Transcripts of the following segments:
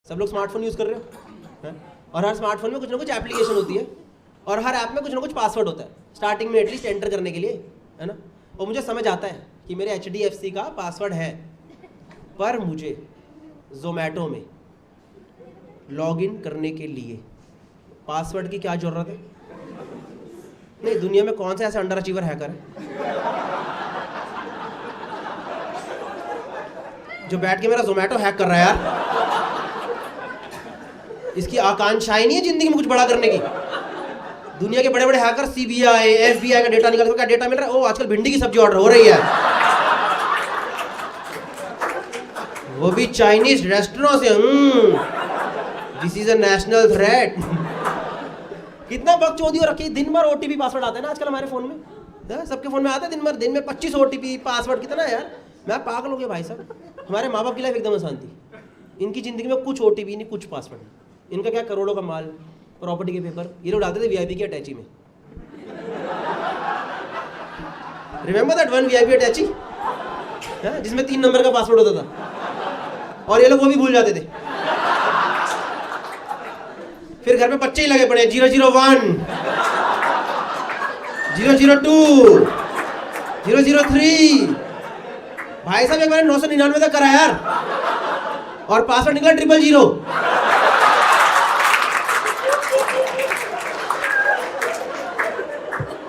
सब लोग smartphone use कर रहे हो हैं? और हर स्मार्टफोन में कुछ ना कुछ एप्लीकेशन होती है और हर ऐप में कुछ ना कुछ पासवर्ड होता है स्टार्टिंग में एटलीस्ट एंटर करने के लिए, है ना। और मुझे समझ आता है कि मेरे HDFC का पासवर्ड है, पर मुझे ज़ोमैटो में लॉगिन करने के लिए पासवर्ड की क्या ज़रूरत है? नहीं, दुनिया में कौन सा ऐसा अंडर अचीवर हैकर है जो बैठ के मेरा ज़ोमैटो हैक कर रहा है यार? इसकी आकांक्षाएं नहीं है जिंदगी में कुछ बड़ा करने की। दुनिया के बड़े बड़े हैकर CBI FBI का डेटा निकाल, क्या डेटा मिल रहा है? ओ आजकल भिंडी की सब्जी ऑर्डर हो रही है, वो भी चाइनीज रेस्टोरेंट से। This is a national threat. कितना बकचोदी हो रखी है, दिन भर OTP पासवर्ड आता है ना आजकल हमारे फोन में, सबके फोन में आता है दिन में 25 OTP पासवर्ड, कितना है यार? मैं पागल हो गया भाई साहब। हमारे माँ बाप की लाइफ एकदम आसान थी, इनकी जिंदगी में कुछ OTP नहीं, कुछ पासवर्ड नहीं। इनका क्या करोड़ों का माल, प्रॉपर्टी के पेपर, ये लोग डालते थे VIP की अटैची में। रिमेंबर दैट वन VIP अटैची जिसमें 3 नंबर का पासवर्ड होता था, और ये लोग वो भी भूल जाते थे। फिर घर में बच्चे ही लगे पड़े, 001 002 003। भाई साहब एक बार 999 तक करा यार, और पासवर्ड निकला 000।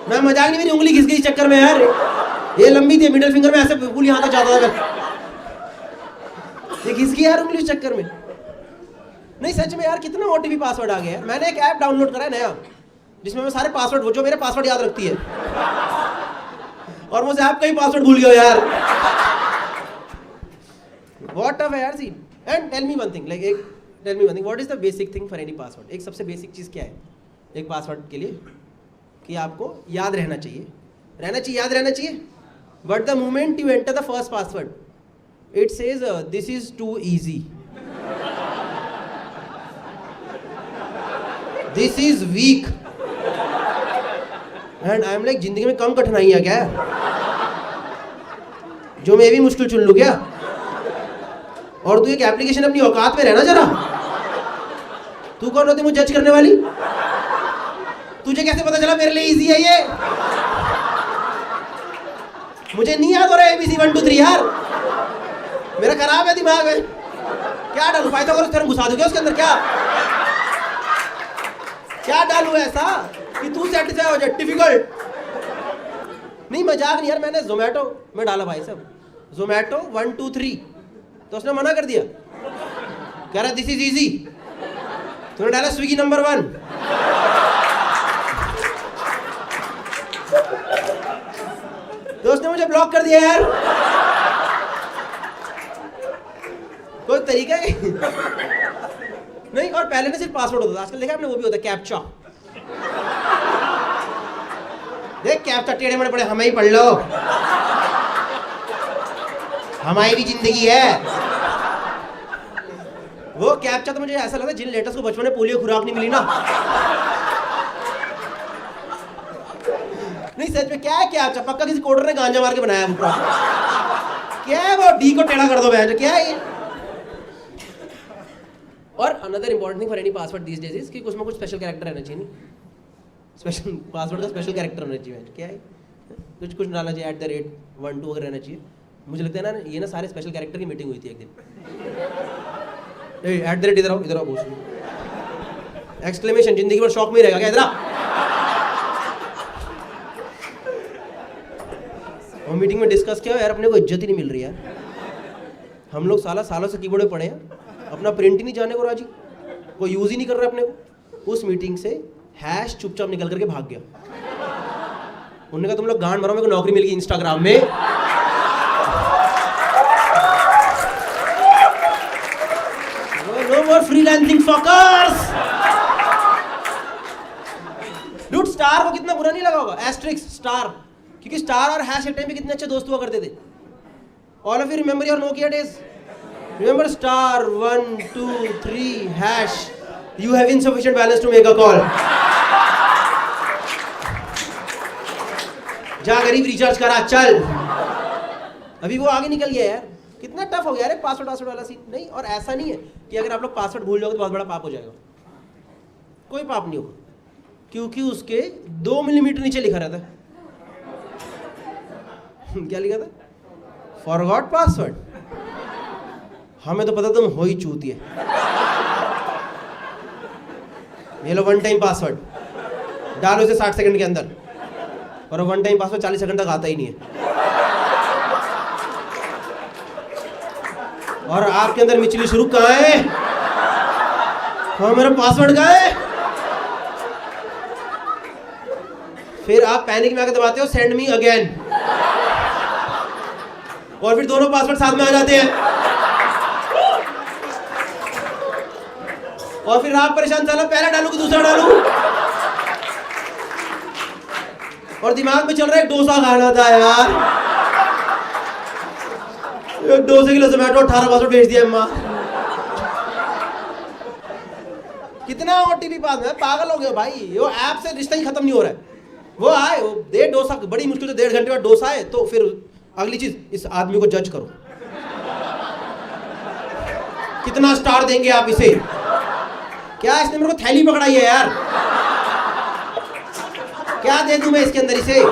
मैं मजाक नहीं, मेरी उंगली घिस गई इस चक्कर में यार। ये लंबी थी, मिडिल फिंगर में ऐसे बिल्कुल यहाँ तक जाता था, ये घिस गई यार उंगली इस चक्कर में। नहीं सच में यार, कितना OTP पासवर्ड आ गया है। मैंने एक ऐप डाउनलोड करा है नया, जिसमें मैं सारे पासवर्ड, वो जो मेरे पासवर्ड याद रखती है, और मुझे ऐप का ही पासवर्ड भूल गया यार। व्हाट टफ है यार सी। And tell me one thing, what is the basic thing for any password? एक सबसे बेसिक चीज़ क्या है एक पासवर्ड के लिए? कि आपको याद रहना चाहिए, याद रहना चाहिए। But the moment you enter the first password, it says this is too easy, this is weak, and I am like, जिंदगी में कम कठिनाई है क्या जो मैं भी मुश्किल चुन लूं क्या? और तू एक एप्लीकेशन अपनी औकात में रहना जरा। तू कौन होती मुझे जज करने वाली? तुझे कैसे पता चला मेरे लिए इजी है ये? मुझे नहीं याद हो रहा है ABC 1 2 3 यार, मेरा खराब है दिमाग में। क्या डालूं? पाइथागोरस थ्योरम घुसा दूं क्या उसके अंदर? क्या डालूं ऐसा कि तू सेटिस्फाई हो जाए? डिफिकल्ट नहीं, मजाक नहीं यार। मैंने ज़ोमैटो में डाला भाई साहब, ज़ोमैटो 1 2 3, तो उसने मना कर दिया, कह रहा दिस इज इजी। तूने डाला स्विगी नंबर 1, तो उसने मुझे ब्लॉक कर दिया यार। कोई तरीका है नहीं। और पहले ना सिर्फ पासवर्ड होता था, आजकल देखा आपने वो भी होता है कैप्चा। देख कैप्चा टेढ़े मेढ़े पड़े, हमें ही पढ़ लो, हमारी भी जिंदगी है। वो कैप्चा तो मुझे ऐसा लगता है जिन लेटेस्ट को बचपन में पोलियो खुराक नहीं मिली ना। नहीं सच में, क्या है कैप्चा? पक्का किसी कोडर ने गांजा मार के बनाया वो। क्या है वो? डी को टेढ़ा कर दो बहन, क्या है ये? और another important thing for any password these days is कि कुछ में कुछ स्पेशल कैरेक्टर रहना चाहिए। नहीं, स्पेशल पासवर्ड का स्पेशल कैरेक्टर होना चाहिए। क्या है? कुछ डालना चाहिए, @1 2 अगर रहना चाहिए। मुझे लगता है ना, ये ना सारे स्पेशल कैरेक्टर की मीटिंग हुई थी एक दिन। इधर आओ बोस, एक्सक्लेमेशन, जिंदगी भर शौक में रहेगा क्या? इधर आ। और मीटिंग में डिस्कस किया यार, अपने को इज्जत ही नहीं मिल रही यार। हम लोग सालों से कीबोर्ड में पढ़े हैं, अपना प्रिंट ही नहीं जाने को राजी, कोई यूज ही नहीं कर रहा अपने को। उस मीटिंग से हैश चुपचाप निकल करके भाग गया। उन्होंने कहा तुम लोग गांड मारो, मेरे को नौकरी मिल गई इंस्टाग्राम में। नो मोर फ्रीलांसिंग फकर्स। डूड, स्टार को कितना बुरा नहीं लगा होगा, एस्ट्रिक्स स्टार, क्योंकि स्टार और हैश एक टाइम पे कितने अच्छे दोस्त हुआ करते थे। All of you remember your Nokia days? Remember star 1 2 3 hash, you have insufficient balance to make a call। जा गरीब रिचार्ज करा चल। अभी वो आगे निकल गया यार, कितना टफ हो गया अरे पासवर्ड वाला सीन। नहीं, और ऐसा नहीं है कि अगर आप लोग पासवर्ड भूल जाओगे तो बहुत बड़ा पाप हो जाएगा। कोई पाप नहीं होगा, क्योंकि उसके 2 मिलीमीटर नीचे लिखा रहता है। क्या लिखा था? Forgot password. हमें तो पता तुम हो ही चूतिए। ये लो 1 टाइम पासवर्ड, डालो इसे 60 सेकंड के अंदर, और 1 टाइम पासवर्ड 40 सेकंड तक आता ही नहीं है। और आपके अंदर मिचली शुरू कहाँ है? हाँ, मेरा पासवर्ड कहाँ है? फिर आप पैनिक में आकर दबाते हो सेंड मी अगेन, और फिर दोनों पासवर्ड साथ में आ जाते हैं, और फिर आप परेशान, चला पहला डालू कि दूसरा डालू, और दिमाग में चल रहा है डोसा खाना था यार, एक डोसे के लिए जोमेटो 18 पासवर्ड भेज दिया अम्मा। कितना ओटीपी पास में, पागल हो गया भाई। वो ऐप से रिश्ता ही खत्म नहीं हो रहा है। वो आए, वो दे डोसा, बड़ी मुश्किल से 1.5 घंटे बाद डोसा है, तो फिर अगली चीज, इस आदमी को जज करो, कितना स्टार देंगे आप इसे? क्या इसने मेरे को थैली पकड़ाई है यार? क्या दे दूं मैं इसके अंदर इसे?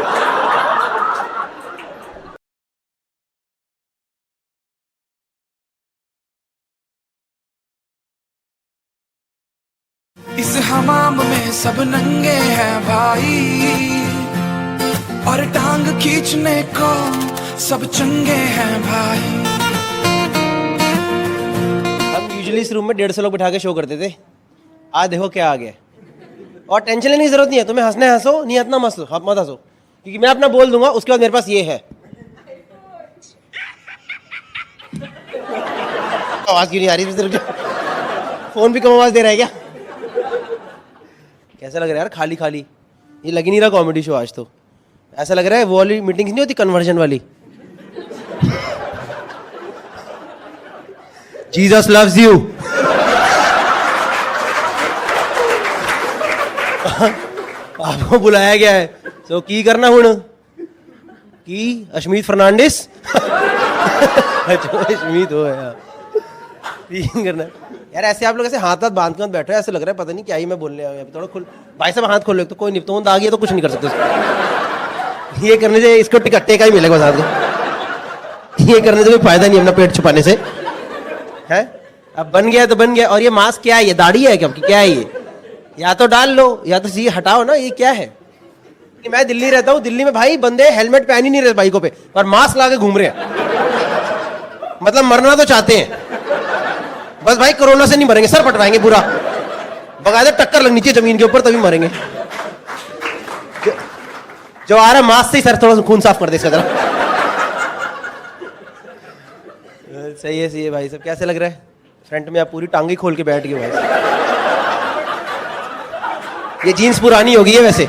इस हमाम में सब नंगे हैं भाई, और टांग खींचने को सब चंगे हैं भाई। हम यूजुअली इस रूम में 150 लोग बिठा के शो करते थे। आज देखो क्या आ गया। और टेंशन लेने की जरूरत नहीं है, तुम्हें हंसना हंसो, नहीं हंसना मत हंसो, क्योंकि मैं अपना बोल दूंगा, उसके बाद मेरे पास ये है। आवाज क्यों नहीं आ रही? फोन भी कम आवाज दे रहा है क्या? कैसा लग रहा है यार, खाली खाली। ये लग ही नहीं रहा कॉमेडी शो आज तो। ऐसा लग रहा है वो वाली मीटिंग्स नहीं होती कन्वर्जन वाली। Jesus loves you. आपको बुलाया गया है, तो की करना हुण की अशमीत फर्नांडिस। अशमीत हो यार, करना यार। ऐसे आप लोग ऐसे हाथ हाथ बांध के मत बैठो, ऐसे लग रहा है पता नहीं क्या ही मैं बोलने आया। थोड़ा खुल भाई साहब, हाथ खोल लो। तो कोई नहीं, तो आ गया तो कुछ नहीं कर सकते। ये करने से इसको टिकट्टे का ही मिलेगा साथ को। ये करने से कोई फायदा नहीं अपना पेट छुपाने से, है? अब बन गया तो बन गया। और ये मास्क क्या है? ये दाढ़ी है क्या है ये? या तो डाल लो या तो ये हटाओ ना। ये क्या है? मैं दिल्ली रहता हूँ, दिल्ली में भाई बंदे हेलमेट पहन ही नहीं रहे बाइकों पे, और मास्क ला के घूम रहे हैं। मतलब मरना तो चाहते हैं, बस भाई कोरोना से नहीं मरेंगे, सर पटवाएंगे पूरा, बकायदा टक्कर लगनी चाहिए जमीन के ऊपर तभी मरेंगे। जो आ रहा है मास्क से ही सर थोड़ा खून साफ कर दे इसका जरा। सही है भाई सब। कैसे लग रहा है? फ्रंट में आप पूरी टांगी खोल के बैठ गए भाई। ये जीन्स पुरानी हो गई है वैसे,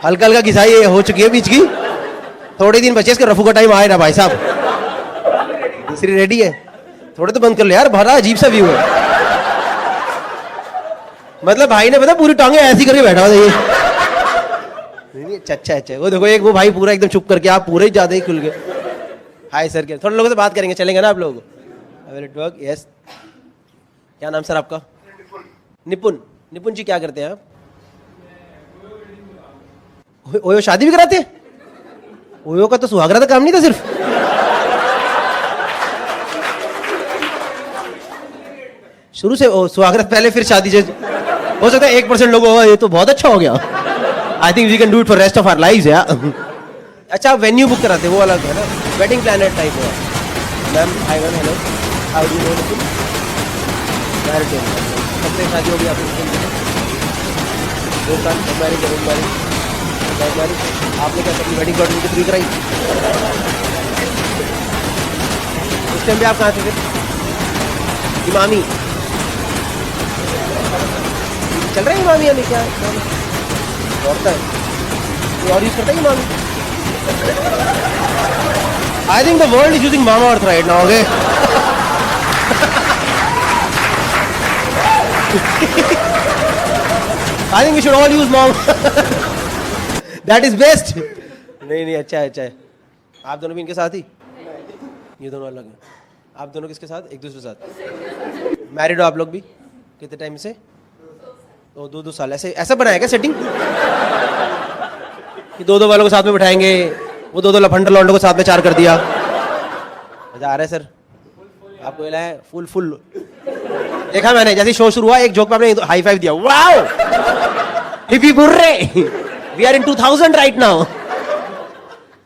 हल्का हल्का घिसाई हो चुकी है बीच की। थोड़े दिन बचे इसके रफू का टाइम आए ना भाई साहब। दूसरी रेडी है, थोड़े तो बंद कर लो यार, बड़ा अजीब सा व्यू है। मतलब भाई ने पता पूरी टांगे ऐसी करके बैठा हुआ ये। अच्छा वो देखो, एक वो भाई पूरा एकदम चुप करके, आप पूरे ही ज्यादा ही खुल गए। हाय सर, थोड़े लोगों से बात करेंगे, चलेंगे ना आप लोग? यस। क्या नाम सर आपका? निपुण। निपुण जी क्या करते हैं आप? ओयो शादी भी कराते हैं? ओयो का तो सुहागरात का काम नहीं था सिर्फ? शुरू से सुहागरात पहले फिर शादी। हो सकता है 1% लोग, ये तो बहुत अच्छा हो गया। I think we can do it for rest of our lives यार। अच्छा, वेन्यू बुक कराते वो अलग है ना, वेडिंग प्लानर टाइप हुआ। Ma'am hi ma'am, hello, how do you know? Married है, कब से शादी होगी आपकी? 2 साल। मैरिज है? मैरिज। आपने क्या अपनी वेडिंग कार्ड उनके थ्रू कराई? उस टाइम भी आप कहाँ थे फिर? इमामी चल रहा है? इमामी अभी क्या दौड़ता है? कोई और यूज करता है Emami? I think the world is using Mamaearth right now. Okay, I think we should all use mom. That is best. नहीं अच्छा है। आप दोनों भी इनके साथ ही? ये दोनों अलग हैं। आप दोनों किसके साथ? एक दूसरे के साथ। मैरिड हो आप लोग भी? कितने टाइम से? तो 2-2 साल। ऐसा बनाया क्या सेटिंग कि 2-2 वालों को साथ में बिठाएंगे, वो 2-2 लफंडर लौंडों को साथ में 4 कर दिया? मजा आ रहा है सर आपको? मिला है फुल देखा मैंने, जैसे शो शुरू हुआ एक जोक पे आपने हाई फाइव दिया, wow hip hurray, we are in 2000 right now.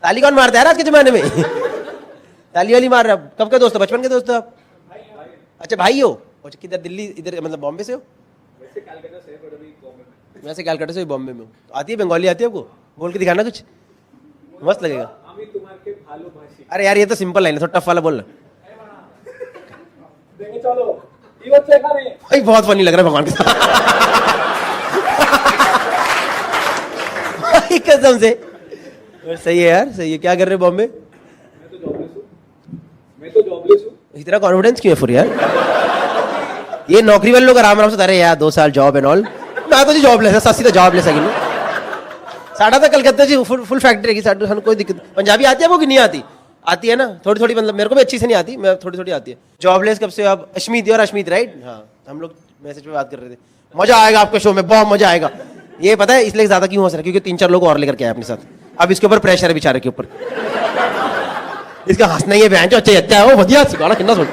ताली कौन मारता है आज के जमाने में? ताली वाली मार रहा। कब के दोस्त हो? बचपन के दोस्त हो आप? अच्छा भाई हो? अच्छा किधर? दिल्ली इधर मतलब बॉम्बे से हो? वैसे कैलकाटा से बॉम्बे में हूँ। आती है बंगाली? आती है आपको? बोल के दिखाना कुछ, मस्त लगेगा। अरे यार ये तो सिंपल लाइन है, थोड़ा टफ वाला बोलना। भाई बहुत फनी लग रहा है भगवान के साथ। कसम से सही है यार, सही है। क्या कर रहे हो बॉम्बे? मैं तो जॉबलेस हूँ। इतना कॉन्फिडेंस क्यों है फिर यार? ये नौकरी वाले लोग आराम से अरे यार 2 साल जॉब एंड ऑल। मैं तो जी जॉबलेस है, सस्ती तो जॉबलेस है। साढ़ा तो कलकत्ता जी फुल फैक्ट्री की साढ़े, कोई दिक्कत। पंजाबी आती है वो कि नहीं आती? आती है ना थोड़ी थोड़ी, मतलब मेरे को भी अच्छी से नहीं आती, मैं थोड़ी थोड़ी आती है। जॉबलेस कब से? आप अश्मीत और अश्मीत राइट? हाँ हम लोग मैसेज पे बात कर रहे थे। मजा आएगा आपके शो में, बहुत मजा आएगा। ये पता है इसलिए ज्यादा क्यों हंस रहा है? क्योंकि 3-4 लोग और लेकर के आए अपने साथ। अब इसके ऊपर प्रेशर है बेचारे के ऊपर। इसका हंसना ही है बहन जो अच्छा अच्छा है वो वधिया गाना कितना सुन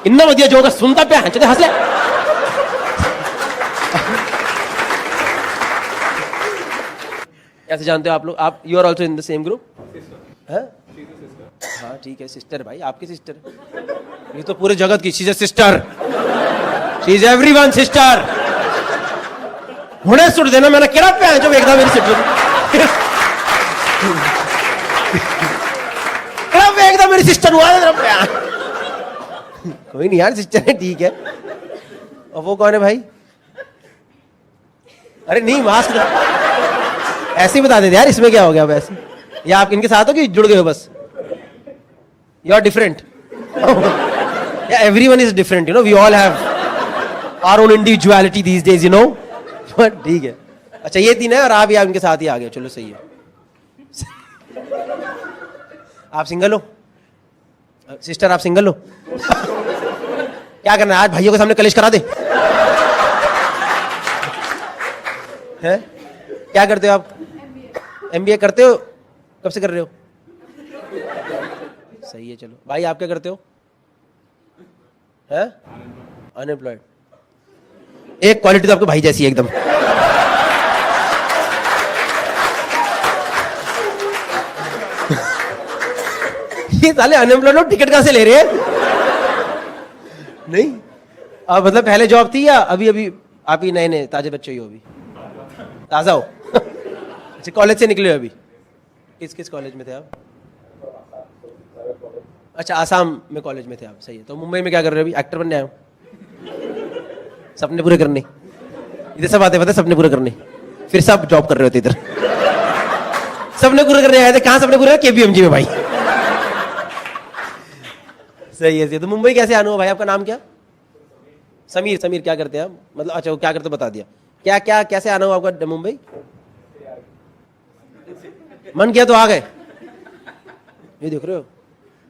इतना वधिया जो सुनता पे हंस ले। कैसे जानते हो आप लोग? आप you are also in the same group? हाँ ठीक है, सिस्टर भाई आपकी सिस्टर। ये तो पूरे जगत की, she is a sister, she is everyone sister. हुणे सुट देना मैंने केड़ा पे जो वेखदा मेरी सिस्टर केड़ा वेखदा मेरी सिस्टर हुआ तेरा पे। कोई नहीं यार, सिस्टर है ठीक है। और वो कौन है भाई? अरे नहीं मास्क ऐसे ही बता देते यार, इसमें क्या हो गया वैसे? या आप इनके साथ हो कि जुड़ गए हो बस? You are different. या everyone is different, you know, we all have our own individuality these days, you know. ठीक है, अच्छा ये 3 है और आप इनके साथ ही आ गए, चलो सही है। आप सिंगल हो? सिस्टर आप सिंगल हो? क्या करना है आज? भाइयों के सामने कलेश करा दे हैं? क्या करते हो आप? MBA करते हो? कब से कर रहे हो? सही है चलो। भाई आप क्या करते हो? हैं? अनएम्प्लॉयड। एक क्वालिटी तो आपके भाई जैसी है एकदम। ये साले अनएम्प्लॉयड लोग टिकट कहां से ले रहे हैं? नहीं मतलब पहले जॉब थी या अभी अभी आप ही नए नए ताजे बच्चे ही हो? अभी ताजा हो? अच्छा कॉलेज से निकले हो अभी? किस कॉलेज में थे आप? अच्छा आसाम में कॉलेज में थे आप, सही है। तो मुंबई में क्या कर रहे हो अभी? एक्टर बनने आए हो? सपने पूरे करने? इधर सब आते पता है सपने पूरे करने, फिर सब जॉब कर रहे होते इधर। सपने पूरे करने आए थे। कहाँ सपने पूरे? KPMG में भाई। सही है। तो मुंबई कैसे आना हुआ भाई? आपका नाम क्या? समीर। समीर क्या करते हैं आप? मतलब अच्छा वो क्या करते बता दिया। क्या क्या कैसे आना हुआ आपका मुंबई? मन किया तो आ गए। ये देख रहे हो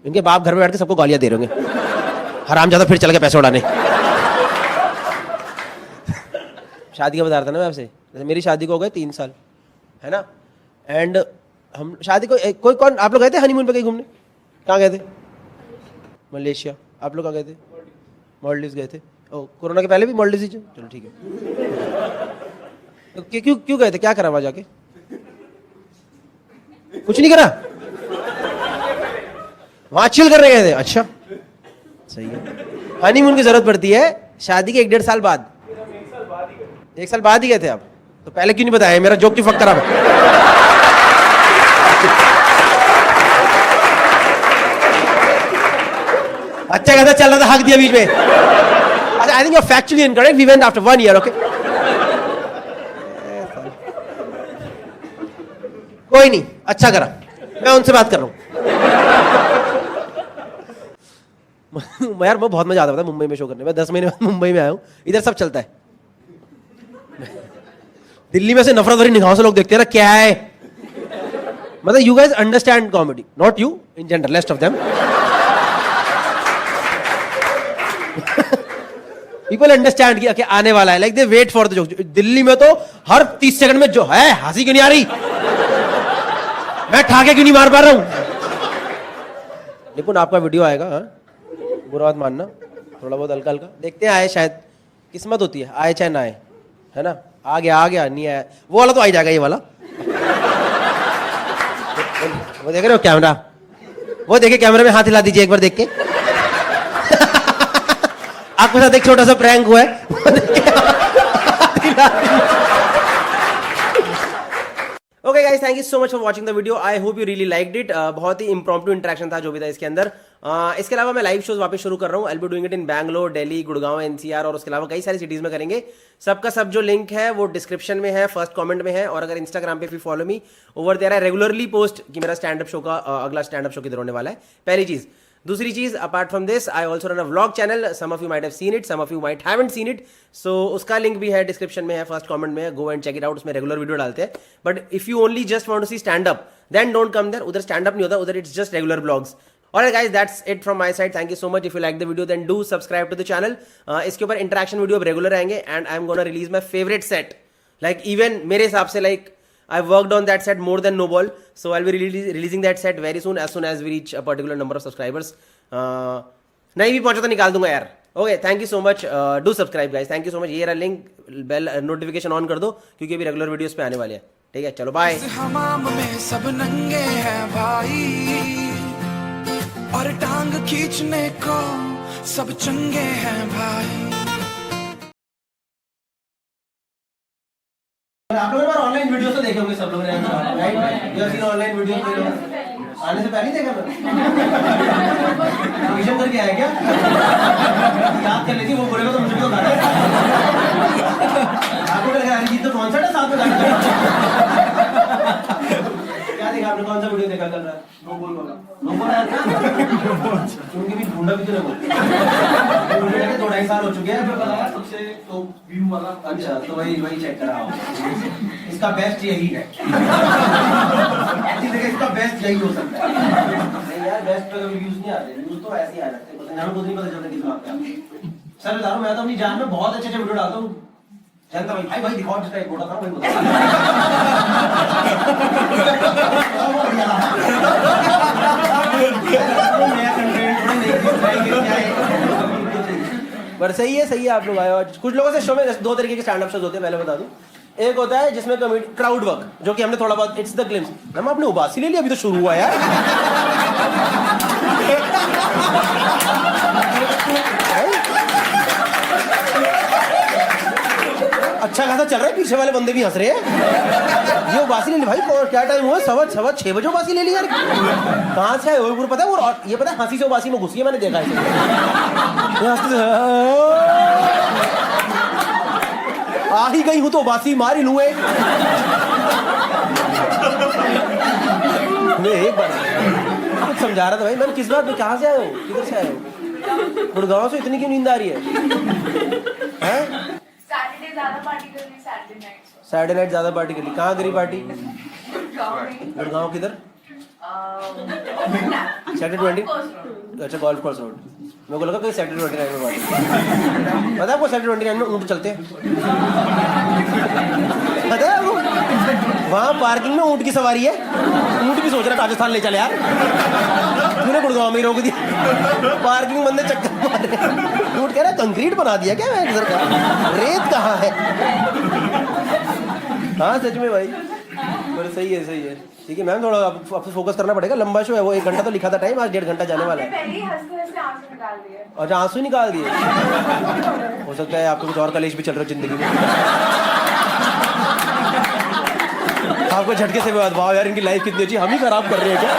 इनके बाप घर में बैठ के सबको गालियां दे रहे होंगे, हराम ज्यादा फिर चल के पैसे उड़ाने। शादी का बता रहा था ना मैं आपसे, जैसे मेरी शादी को हो गए 3 साल है ना। एंड हम शादी को कोई कौन आप लोग गए थे हनीमून पे कहीं घूमने? कहाँ गए थे? मलेशिया। आप लोग कहाँ गए थे? मालदीव्स गए थे। ओ कोरोना के पहले भी मालदीव्स ही? चलो ठीक है। तो क्यों क्यों गए थे? क्या करा वहां जाके? कुछ नहीं करा? वहां चिल करने गए थे? अच्छा सही है। हनीमून की जरूरत पड़ती है शादी के 1-1.5 साल बाद। 1 साल बाद ही गए थे आप? तो पहले क्यों नहीं बताया? मेरा जोक क्यों फक करा? अच्छा कैसा चल रहा था, हक दिया बीच में। अच्छा I think you are factually incorrect, we went after 1 year. Okay कोई नहीं, अच्छा करा, मैं उनसे बात कर रहा हूं। यार वो बहुत मजा आता था मुंबई में शो करने में। 10 महीने बाद मुंबई में आया हूँ, इधर सब चलता है। दिल्ली में से नफरत भरी निगाहों से लोग देखते हैं ना, क्या है मतलब। You guys understand comedy, not you in general, rest of them. People understand किया कि आने वाला है, like they wait for the joke. Delhi में तो हर 30 सेकंड में जो है, हंसी क्यों नहीं आ रही, मैं ठाके क्यों नहीं मार पा रहा हूं। निपुण आपका वीडियो आएगा, हाँ बुरा मत मानना, थोड़ा बहुत हल्का हल्का देखते हैं, आए शायद, किस्मत होती है, आए चाहे ना आए, है ना। आ गया नहीं आया, वो वाला तो आ ही जाएगा, ये वाला वो देख रहे हो कैमरा, वो देखिए कैमरे में हाथ हिला दीजिए एक बार देख के। आपके साथ एक छोटा सा प्रैंक हुआ है। Okay guys, thank you so much for watching the video, I hope you really liked it. बहुत ही इम्प्रॉम्प्टू इंटरेक्शन था जो भी था इसके अंदर। इसके अलावा मैं लाइव शोज वापस शुरू कर रहा हूँ। I will be doing it in Bangalore, Delhi, Gurgaon, NCR और उसके अलावा कई सारी सिटीज में करेंगे। सबका सब जो लिंक है वो डिस्क्रिप्शन में है, फर्स्ट कमेंट में है, और अगर इंस्टाग्राम पे भी follow me, over there I regularly post कि मेरा स्टैंड अप शो का अगला स्टैंड अप शो किधर होने वाला है, पहली चीज। दूसरी चीज, apart from this I also run a vlog channel, some of you might have seen it, some of you might haven't seen it, so उसका लिंक भी है डिस्क्रिप्शन में है, फर्स्ट कमेंट में है, go and check it out. उसमें regular video डालते हैं, but if you only just want to see stand up then don't come there, उधर स्टैंड अप नहीं होता, उधर it's just regular blogs. Alright guys, that's it from my side. Thank you so much. If you like the video, then do subscribe to the channel. इसके ऊपर interaction video अब regular आएंगे, and I'm gonna release my favorite set. Like even मेरे हिसाब से like I've worked on that set more than No Ball, so I'll be releasing that set very soon as we reach a particular number of subscribers. नहीं भी पहुंचा तो निकाल दूंगा यार। Okay, thank you so much. Do subscribe guys. Thank you so much. ये रहा link, bell notification on कर दो क्योंकि अभी regular videos पे आने वाले हैं। ठीक है, चलो bye. हमाम में सब नंगे हैं भाई, और टांग खींचने को सब चंगे हैं भाई। आप लोगों ने ऑनलाइन वीडियो तो देखे होंगे सब लोगों ने, right? You have seen online video, आने से पहले देखा मैं, रिवीजन करके आया क्या? याद कर लेती, वो बोलेगा तो मुझे तो गाना है। आपको क्या लगा अरिजीत तो कॉन्सर्ट है साथ में जाना? क्या देखा आपने, कौन सा वीडियो देखा कल रात? नो बोल वाला, नो बोल आया था? उनके भी ढूंढा भी तो नहीं बोल, 2-2.5 साल हो चुके हैं। सबसे तो व्यू वाला, अच्छा तो वही चेक करा, इसका बेस्ट यही है। इसका बेस्ट यही हो सकता है। नहीं यार, बेस्ट पे कभी व्यूज नहीं आते, व्यूज तो ऐसे ही आ जाते हैं, पता नहीं खुद नहीं पता चलता कितना आता है। सर बता रहा हूं, मैं तो अपनी जान में बहुत अच्छे वीडियो डालता हूं, जनता भाई दिखाओ जिसका एक बोला था वही बोला। पर सही है आप लोग आए। और कुछ लोगों से शो में 2 तरीके के स्टैंड अप शोज होते हैं, पहले बता दूं। एक होता है जिसमें क्राउड वर्क, जो कि हमने थोड़ा बहुत, इट्स द ग्लिम्स। मैम आपने उबासी ले लिया, अभी तो शुरू हुआ यार। अच्छा खासा चल रहा है, पीछे वाले बंदे भी हंस रहे हैं। ये उबासी ले ली भाई, क्या टाइम हुआ? 6:15 बजे उबासी ले ली यार। कहाँ से आए हो पता है? और ये पता है, हंसी से उबासी में घुसी है, मैंने देखा है। आ ही गई हूं तो उबासी मार ही लूं। एक बार कुछ समझा रहा था भाई, मैंने किस बात में, कहाँ से आए हो, किधर से आए हो? गुड़गांव से इतनी क्यों नींद आ रही है? सैटरडे नाइट ज्यादा पार्टी कर ली। कहाँ करी पार्टी? गुड़गांव किधर? सेक्टर 20? अच्छा, गोल्फ कोर्स रोड। मेरे को लगा कोई सेक्टर 29 में पार्टी। पता है आपको सेक्टर 29 में ऊँट चलते हैं? पता है आपको? वहाँ पार्किंग में ऊँट की सवारी है। ऊँट भी सोच रहा राजस्थान ले चले यार, तूने गुड़गांव में ही रोक दिया। पार्किंग बंदे चक्कर मार रहे हैं। ऊँट कह रहा है कंक्रीट बना दिया क्या मैं इधर का, रेत कहाँ है? हाँ सच में भाई, पर सही है ठीक है मैम, थोड़ा आपको फोकस करना पड़ेगा। लंबा शो है वो, 1 घंटा तो लिखा था टाइम, आज 1.5 घंटा जाने वाला है। अच्छा, आंसू निकाल दिए। हो सकता है आपको कुछ और कलेश भी चल रहा है जिंदगी में। आपको झटके से बात, वाह यार इनकी लाइफ कितनी अच्छी, हम ही खराब कर रहे हैं क्या?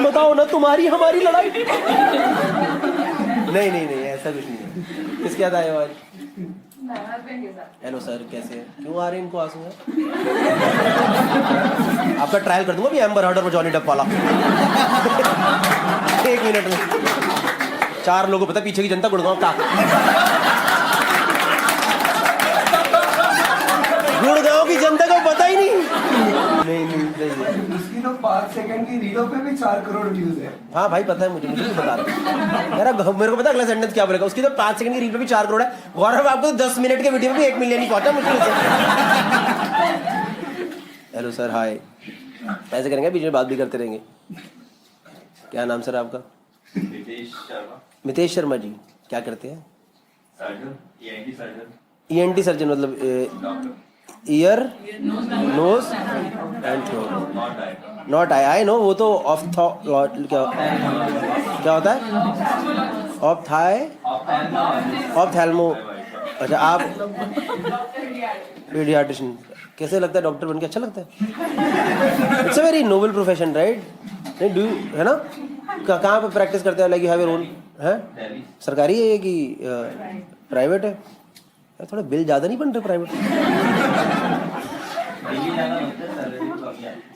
बताओ ना, तुम्हारी हमारी लड़ाई। नहीं ऐसा कुछ नहीं है। किसके याद आए आज? हेलो सर, कैसे हैं? क्यों आ रहे हैं इनको आंसू? आपका ट्रायल कर दूंगा भी, एम्बर हर्ड और जॉनी डेप वाला। 1 मिनट में 4 लोगों को पता, पीछे की जनता गुड़गांव का, गुड़गांव की जनता को पता ही नहीं। नहीं नहीं है। उसकी तो 5 सेकंड की रीलों पे भी 4 करोड़ व्यूज है। हाँ भाई पता है मुझे भी बता रहा यार, मेरे को पता अगला सेंटेंस क्या बोलेगा। उसकी तो 5 सेकंड की रील पे भी 4 करोड़ है। गौरव आपको तो 10 मिनट के वीडियो में भी 1 मिलियन ही पहुंचा मुश्किल से। हेलो सर, हाय। ऐसे करेंगे, बीच में बात भी करते रहेंगे। क्या नाम सर आपका? मितेश शर्मा। मितेश शर्मा जी, क्या करते हैं? Surgeon, ENT surgeon. ENT surgeon मतलब doctor. Ear, nose and throat. Not eye. Not eye no, वो तो ऑफ क्या होता है? ऑप्थैल्मो। अच्छा, आप पीडियाट्रिशियन। कैसे लगता है डॉक्टर बन के? अच्छा लगता है? It's a very noble profession, right? नहीं डू है ना? कहाँ पे प्रैक्टिस करते हैं? Like you have your own है? सरकारी है कि प्राइवेट है? यार थोड़ा बिल ज़्यादा नहीं बन रहे प्राइवेट?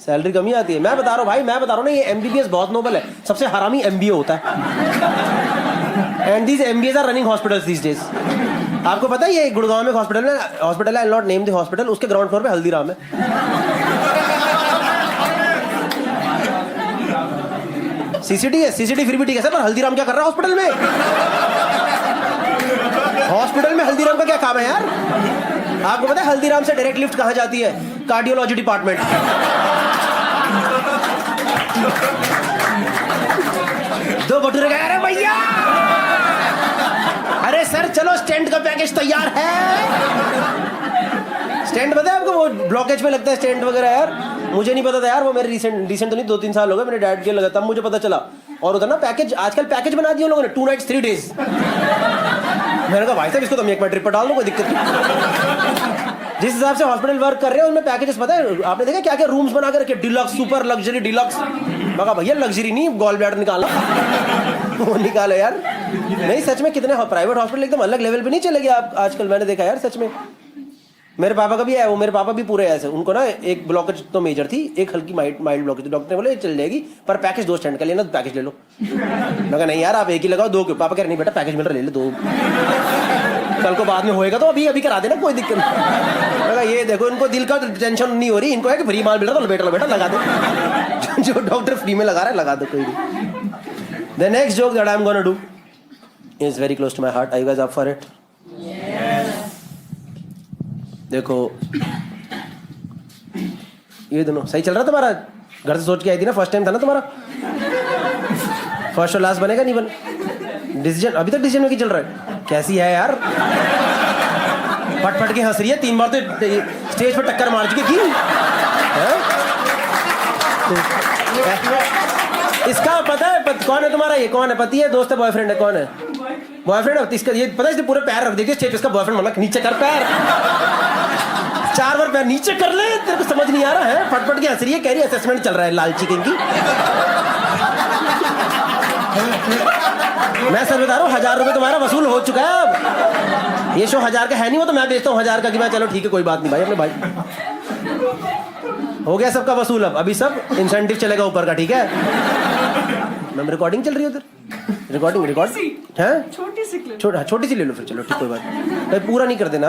सैलरी कमी आती है। मैं बता रहा हूँ भाई, मैं बता रहा हूँ ना, ये MBBS बहुत नोबल है। सबसे हरामी MBA होता है। And these MBAs are running hospitals these days. आपको पता है ये गुड़गांव में हॉस्पिटल है, I will not name the hospital, उसके ग्राउंड फ्लोर पे हल्दीराम है। CCD है, CCD फिर भी ठीक है सर, पर हल्दीराम क्या कर रहा है हॉस्पिटल में? हॉस्पिटल में हल्दीराम का क्या काम है यार? आपको पता है हल्दीराम से डायरेक्ट लिफ्ट कहाँ जाती है? Cardiology department. दो बटूरे का, अरे भैया, अरे सर चलो स्टेंट का पैकेज तैयार है। स्टेंट पता है आपको? वो ब्लॉकेज में लगता है स्टेंट वगैरह यार। मुझे नहीं पता था यार, वो मेरे रिसेंट तो नहीं, 2-3 साल हो गए मेरे डैड के लगा, तब मुझे पता चला। और उधर ना पैकेज, आजकल पैकेज बना दिए उन लोगों ने, 2 nights 3 days। मैंने कहा भाई साहब इसको तो मैं एक बार ट्रिप पर डाल दूं, कोई दिक्कत नहीं। जिस हिसाब से हॉस्पिटल वर्क कर रहे हैं उनमें पैकेजेस पता है आपने देखा क्या क्या रूम्स बना के रखे? Deluxe, super luxury, deluxe. मगर भैया लग्जरी नहीं, गॉल ब्लैडर निकालना। वो निकालो यार। नहीं सच में, कितने प्राइवेट हॉस्पिटल एकदम अलग लेवल पे नहीं चले गए आप आजकल, मैंने देखा यार सच में। मेरे पापा का भी है वो, मेरे पापा भी पूरे ऐसे, उनको ना एक ब्लॉकेज तो मेजर थी, एक हल्की माइल्ड ब्लॉकेज। डॉक्टर ने बोले चल जाएगी, पर पैकेज 2 स्टैंड का लेना तो पैकेज ले लो। मैं कहा नहीं यार आप एक ही लगाओ, 2 क्यों? पापा कह रहे नहीं बेटा पैकेज मिल रहा, ले ले 2। कल को बाद में होएगा तो अभी करा देना, कोई दिक्कत नहीं। मैं कहा ये देखो, इनको दिल का टेंशन नहीं हो रही, इनको है कि फ्री माल मिल रहा, तो बेटा लगा दो। जो डॉक्टर फ्री में लगा रहा है लगा दो, कोई नहीं। The next joke that I am gonna do is very close to my heart. Are you guys up for it? देखो ये दोनों सही चल रहा तुम्हारा? घर से सोच के आई थी ना, फर्स्ट टाइम था ना तुम्हारा? फर्स्ट और लास्ट बनेगा नहीं बने? डिसीजन अभी तक डिसीजन में की चल रहा है? कैसी है यार? फट के हंस रही है, 3 बार तो स्टेज पर टक्कर मार चुकी की। इसका पता है कौन है तुम्हारा? ये कौन है? पति है, दोस्त है, बॉयफ्रेंड है? कौन है बॉयफ्रेंड? इसका ये पता है, इसने पूरे पैर रख दिए स्टेज पे। इसका बॉयफ्रेंड मतलब नीचे कर पैर, 4 बार पैर नीचे कर ले। तेरे को समझ नहीं आ रहा है? फट के हंस रही है, कह रही है असेसमेंट चल रहा है लालची की। मैं सर बता रहा हूँ, 1000 रुपए तुम्हारा वसूल हो चुका है अब। ये शो 1000 का है नहीं, वो तो मैं बेचता हूँ 1000 का कि मैं चलो ठीक है कोई बात नहीं भाई, अपने भाई हो गया सबका वसूल। अब अभी सब इंसेंटिव चलेगा ऊपर का, ठीक है? मैम रिकॉर्डिंग चल रही है उधर, रिकॉर्ड है? छोटी सी ले लो फिर, चलो ठीक कोई बात नहीं, पूरा नहीं कर देना।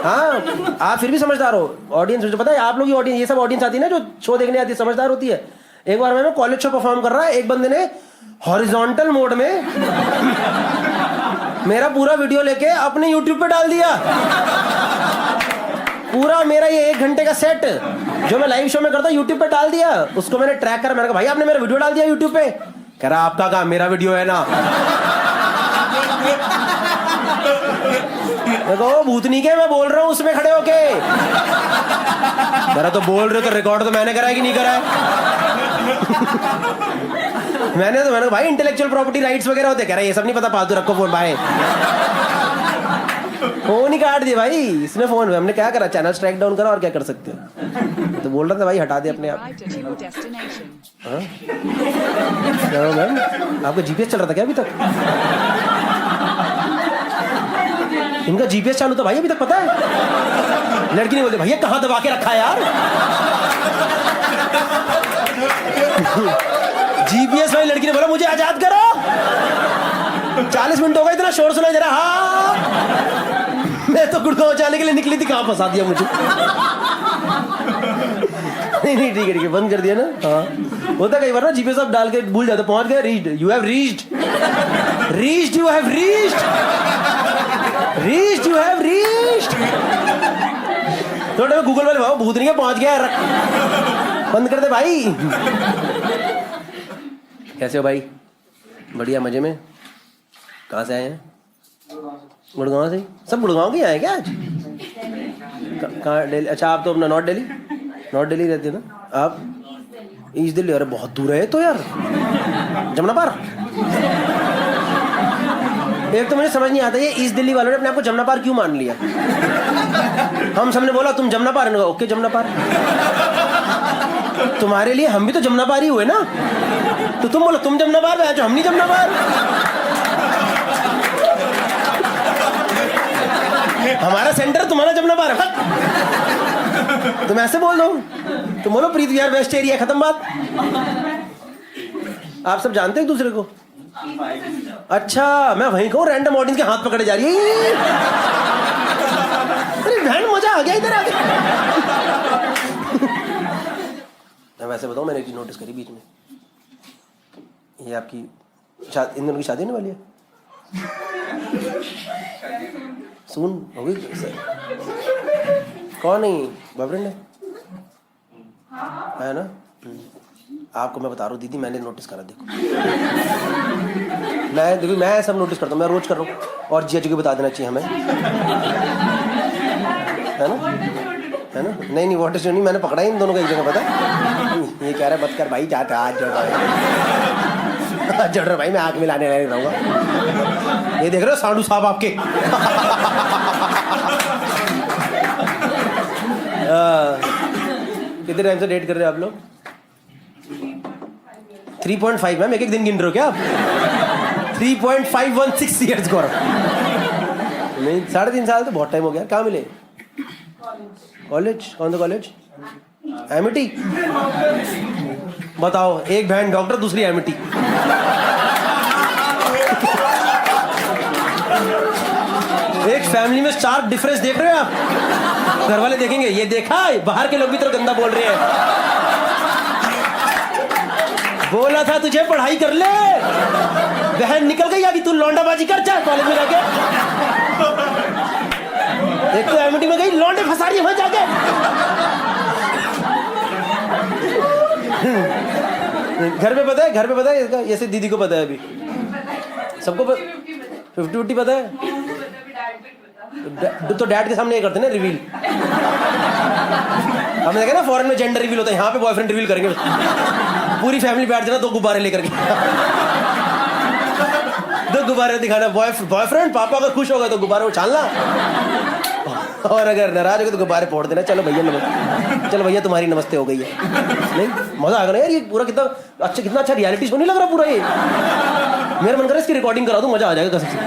हाँ आप फिर भी समझदार हो। ऑडियंस मुझे पता है आप लोग की ऑडियंस, ये सब ऑडियंस आती है ना जो शो देखने आती है, समझदार होती है। एक बार मैं कॉलेज शो परफॉर्म कर रहा है, एक बंदे ने हॉरिजॉन्टल मोड में मेरा पूरा वीडियो लेके अपने यूट्यूब पे डाल दिया। पूरा मेरा ये 1 घंटे का सेट जो मैं लाइव शो में करता यूट्यूब पे डाल दिया। उसको मैंने ट्रैक करा, मैंने कहा भाई आपने मेरा वीडियो डाल दिया यूट्यूब पे। कह रहा आपका काम, मेरा वीडियो है ना। देखो भूतनी के मैं बोल रहा हूँ उसमें खड़े होके। मेरा तो बोल रहे हो तो रिकॉर्ड तो मैंने करा है कि नहीं करा है? मैंने भाई इंटेलेक्चुअल प्रॉपर्टी राइट्स वगैरह होते। कह रहा ये सब नहीं पता, फालतू रखो फोन बाय। फोन ही काट दिया भाई इसने फोन। हमने क्या करा, चैनल स्ट्राइक डाउन करा, और क्या कर सकते हो? तो बोल रहा था भाई हटा दे अपने आप। मैम आपका जीपीएस चल रहा था क्या अभी तक? इनका जीपीएस चालू था भाई अभी तक, पता है? लड़की ने बोलते भैया कहाँ दबा के रखा है यार? जीपीएस वाली लड़की ने बोला मुझे आजाद करो। 40 मिनट हो गए, इतना शोर सुना जरा। हाँ मैं तो गुड़गांव जाने के लिए निकली थी, कहाँ फंसा दिया मुझे। नहीं ठीक है बंद कर दिया ना। हाँ होता कई बार ना जीपीएस आप डाल के भूल जाते, पहुंच गए, reached, you have reached, you have reached, you have reached. थोड़ा गूगल वाले भाव भूत नहीं है, पहुंच गया, बंद कर दे भाई। कैसे हो भाई? बढ़िया, मजे में? कहाँ से आए हैं? गुड़गांव से? सब गुड़गांव के आए क्या आज? कहाँ? दिल्ली? अच्छा आप तो अपना नॉर्थ दिल्ली रहते हैं ना आप? ईस्ट दिल्ली? अरे बहुत दूर है तो यार, जमुना पार। एक तो मुझे समझ नहीं आता ये ईस्ट दिल्ली वालों ने अपने आप को जमुना पार क्यों मान लिया। हम सबने बोला तुम जमुना पार, ओके जमुना पार। तुम्हारे लिए हम भी तो जमुना पार ही हुए ना, तो तुम बोलो तुम जमुना पार में, हम नहीं जमुना पार। हमारा सेंटर तुम्हारा जमुना पार है। तुम ऐसे बोल दो, तुम बोलो प्रीत विहार वेस्ट एरिया, खत्म बात। आप सब जानते हो एक दूसरे को? अच्छा मैं वहीं कहूँ, रैंडम ऑडियंस के हाथ पकड़े जा रही है। अरे बहन मजा आ गया इधर आके। मैं वैसे बताऊँ, मैंने एक चीज नोटिस करी बीच में, ये आपकी इन दोनों की शादी होने वाली है। सून हो गई? कौन नहीं बॉयफ्रेंड है ना? आपको मैं बता रहा हूँ दीदी, मैंने नोटिस करा, देखो मैं सब नोटिस करता हूँ, मैं रोज कर रहा हूँ, और जिया जी को बता देना चाहिए हमें, है ना? नहीं वाटर नहीं, मैंने पकड़ा ही इन दोनों को एक जगह, पता ये कह रहा है मत कर भाई, जाते हाथ जोड़ रहा भाई, मैं आँख मिलाने रहूँगा। ये देख रहे हो सांडू साहब आपके। कितने टाइम से डेट कर रहे हो आप लोग? 3.5 मैम, एक दिन गिन रहे हो क्या आप? 3.516 ईयर्स को नहीं, 3.5 साल तो बहुत टाइम हो गया। कहाँ मिले? कॉलेज? कौन सा कॉलेज? एमिटी? बताओ, एक बहन डॉक्टर, दूसरी एमिटी। एक फैमिली में 4 डिफरेंस देख रहे हो आप? घर वाले देखेंगे, ये देखा है, बाहर के लोग भी तो गंदा बोल रहे हैं। बोला था तुझे पढ़ाई कर ले, बहन निकल गई, अभी तू लौंडाबाजी कर, जा कॉलेज में जाके। एक तो एमिटी में गई, लौंडे फंसा रही है वहां जाके। घर पे पता है इसका, ऐसे दीदी को पता है, अभी सबको 50-50 पता है। तो डैड के सामने ये करते ना रिवील। हमने देखा ना फॉरेन में जेंडर रिवील होता है, यहाँ पे बॉयफ्रेंड रिवील करेंगे। पूरी फैमिली बैठ जाना, 2 गुब्बारे लेकर के। 2 गुब्बारे दिखाना, बॉयफ्रेंड पापा अगर खुश हो गए तो गुब्बारे उछालना, और अगर नाराज हो गए तो गुब्बारे फोड़ देना। चलो भैया तुम्हारी नमस्ते हो गई है। नहीं मजा आ गया यार, ये पूरा कितना अच्छा रियलिटी शो नहीं लग रहा पूरा ये? मेरा मन कर रहा है इसकी रिकॉर्डिंग करा दूं, मजा आ जाएगा कसम से।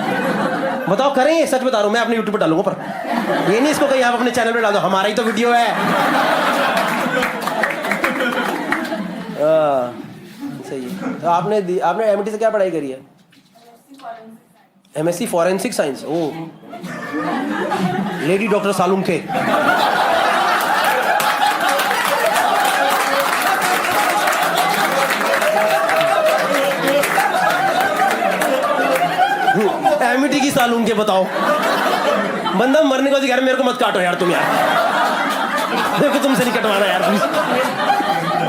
बताओ करें ये? सच बता रहा हूँ, मैं अपने यूट्यूब पर डालूंगा, पर ये नहीं इसको कहीं आप अपने चैनल पे डाल दो, हमारा ही तो वीडियो है। सही है। तो आपने एमिटी से क्या पढ़ाई करी है? MSc forensic science. ओ लेडी डॉक्टर सालुंखे। एमिटी की सालुंखे, बताओ। बंदा मरने को कह रहा मेरे को मत काटो यार तुम, यार मेरे को तुमसे नहीं कटवाना यार प्लीज।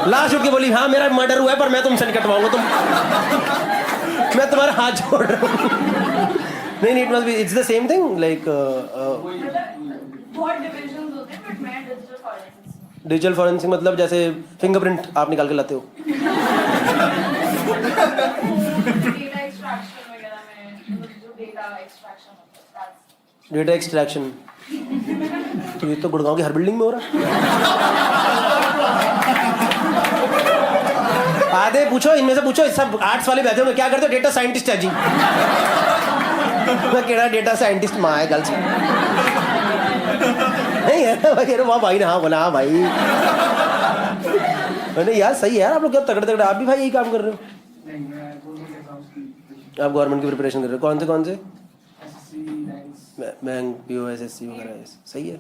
लास्ट उठ के बोली हाँ मेरा मर्डर हुआ है पर मैं तुमसे नहीं कटवाऊंगा, मैं तुम्हारा हाथ जोड़ रहा हूँ। नहीं it must be, it's the same thing like digital forensic मतलब जैसे फिंगरप्रिंट आप निकाल के लाते हो। डेटा एक्सट्रैक्शन तो ये तो गुड़गांव की हर बिल्डिंग में हो रहा है। आधे पूछो, इनमें से पूछो, सब आर्ट्स वाले बैठे होंगे क्या करते हो? डेटा साइंटिस्ट है जी। मैं केड़ा डेटा साइंटिस्ट माँ है गर्ल्स नहीं है वाह भाई ने हाँ बोला हाँ भाई। मैंने यार सही है यार, आप लोग क्या तगड़े आप भी भाई यही काम कर रहे हो? आप गवर्नमेंट की प्रिपरेशन कर रहे हो? कौन से बैंक PO SSC वगैरह? सही है।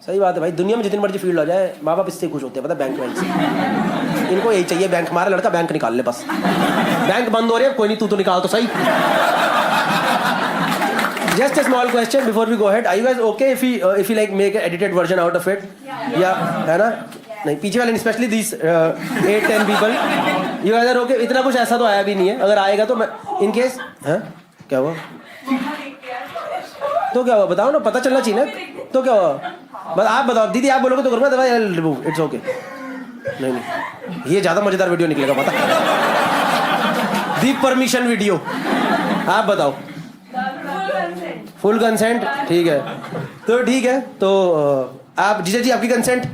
सही बात है भाई, दुनिया में जितनी मर्जी फील्ड हो जाए माँ बाप इससे खुश होते हैं, पता बैंक बैंक से। इनको यही चाहिए, बैंक, हमारा लड़का बैंक निकाल ले बस। बैंक बंद हो रही है, कोई नहीं, तू निकाल तो सही। Just a small question before we go ahead. Are you guys okay if we like make an edited version out of it? Yeah, है ना? नहीं, पीछे वाले especially these 8-10 people. You guys are okay? इतना कुछ ऐसा तो आया भी नहीं है, अगर आएगा तो मैं in case, हाँ? क्या हुआ? तो क्या हुआ बताओ ना, पता चलना चाहिए ना। तो क्या हुआ बस आप बताओ, दीदी आप बोलोगे तो करूँगा, दवाई रिमूव, इट्स ओके। नहीं ये ज़्यादा मज़ेदार वीडियो निकलेगा पता। दी परमिशन वीडियो, आप बताओ। फुल कंसेंट, ठीक है तो ठीक है। तो आप जीजा जी आपकी कंसेंट,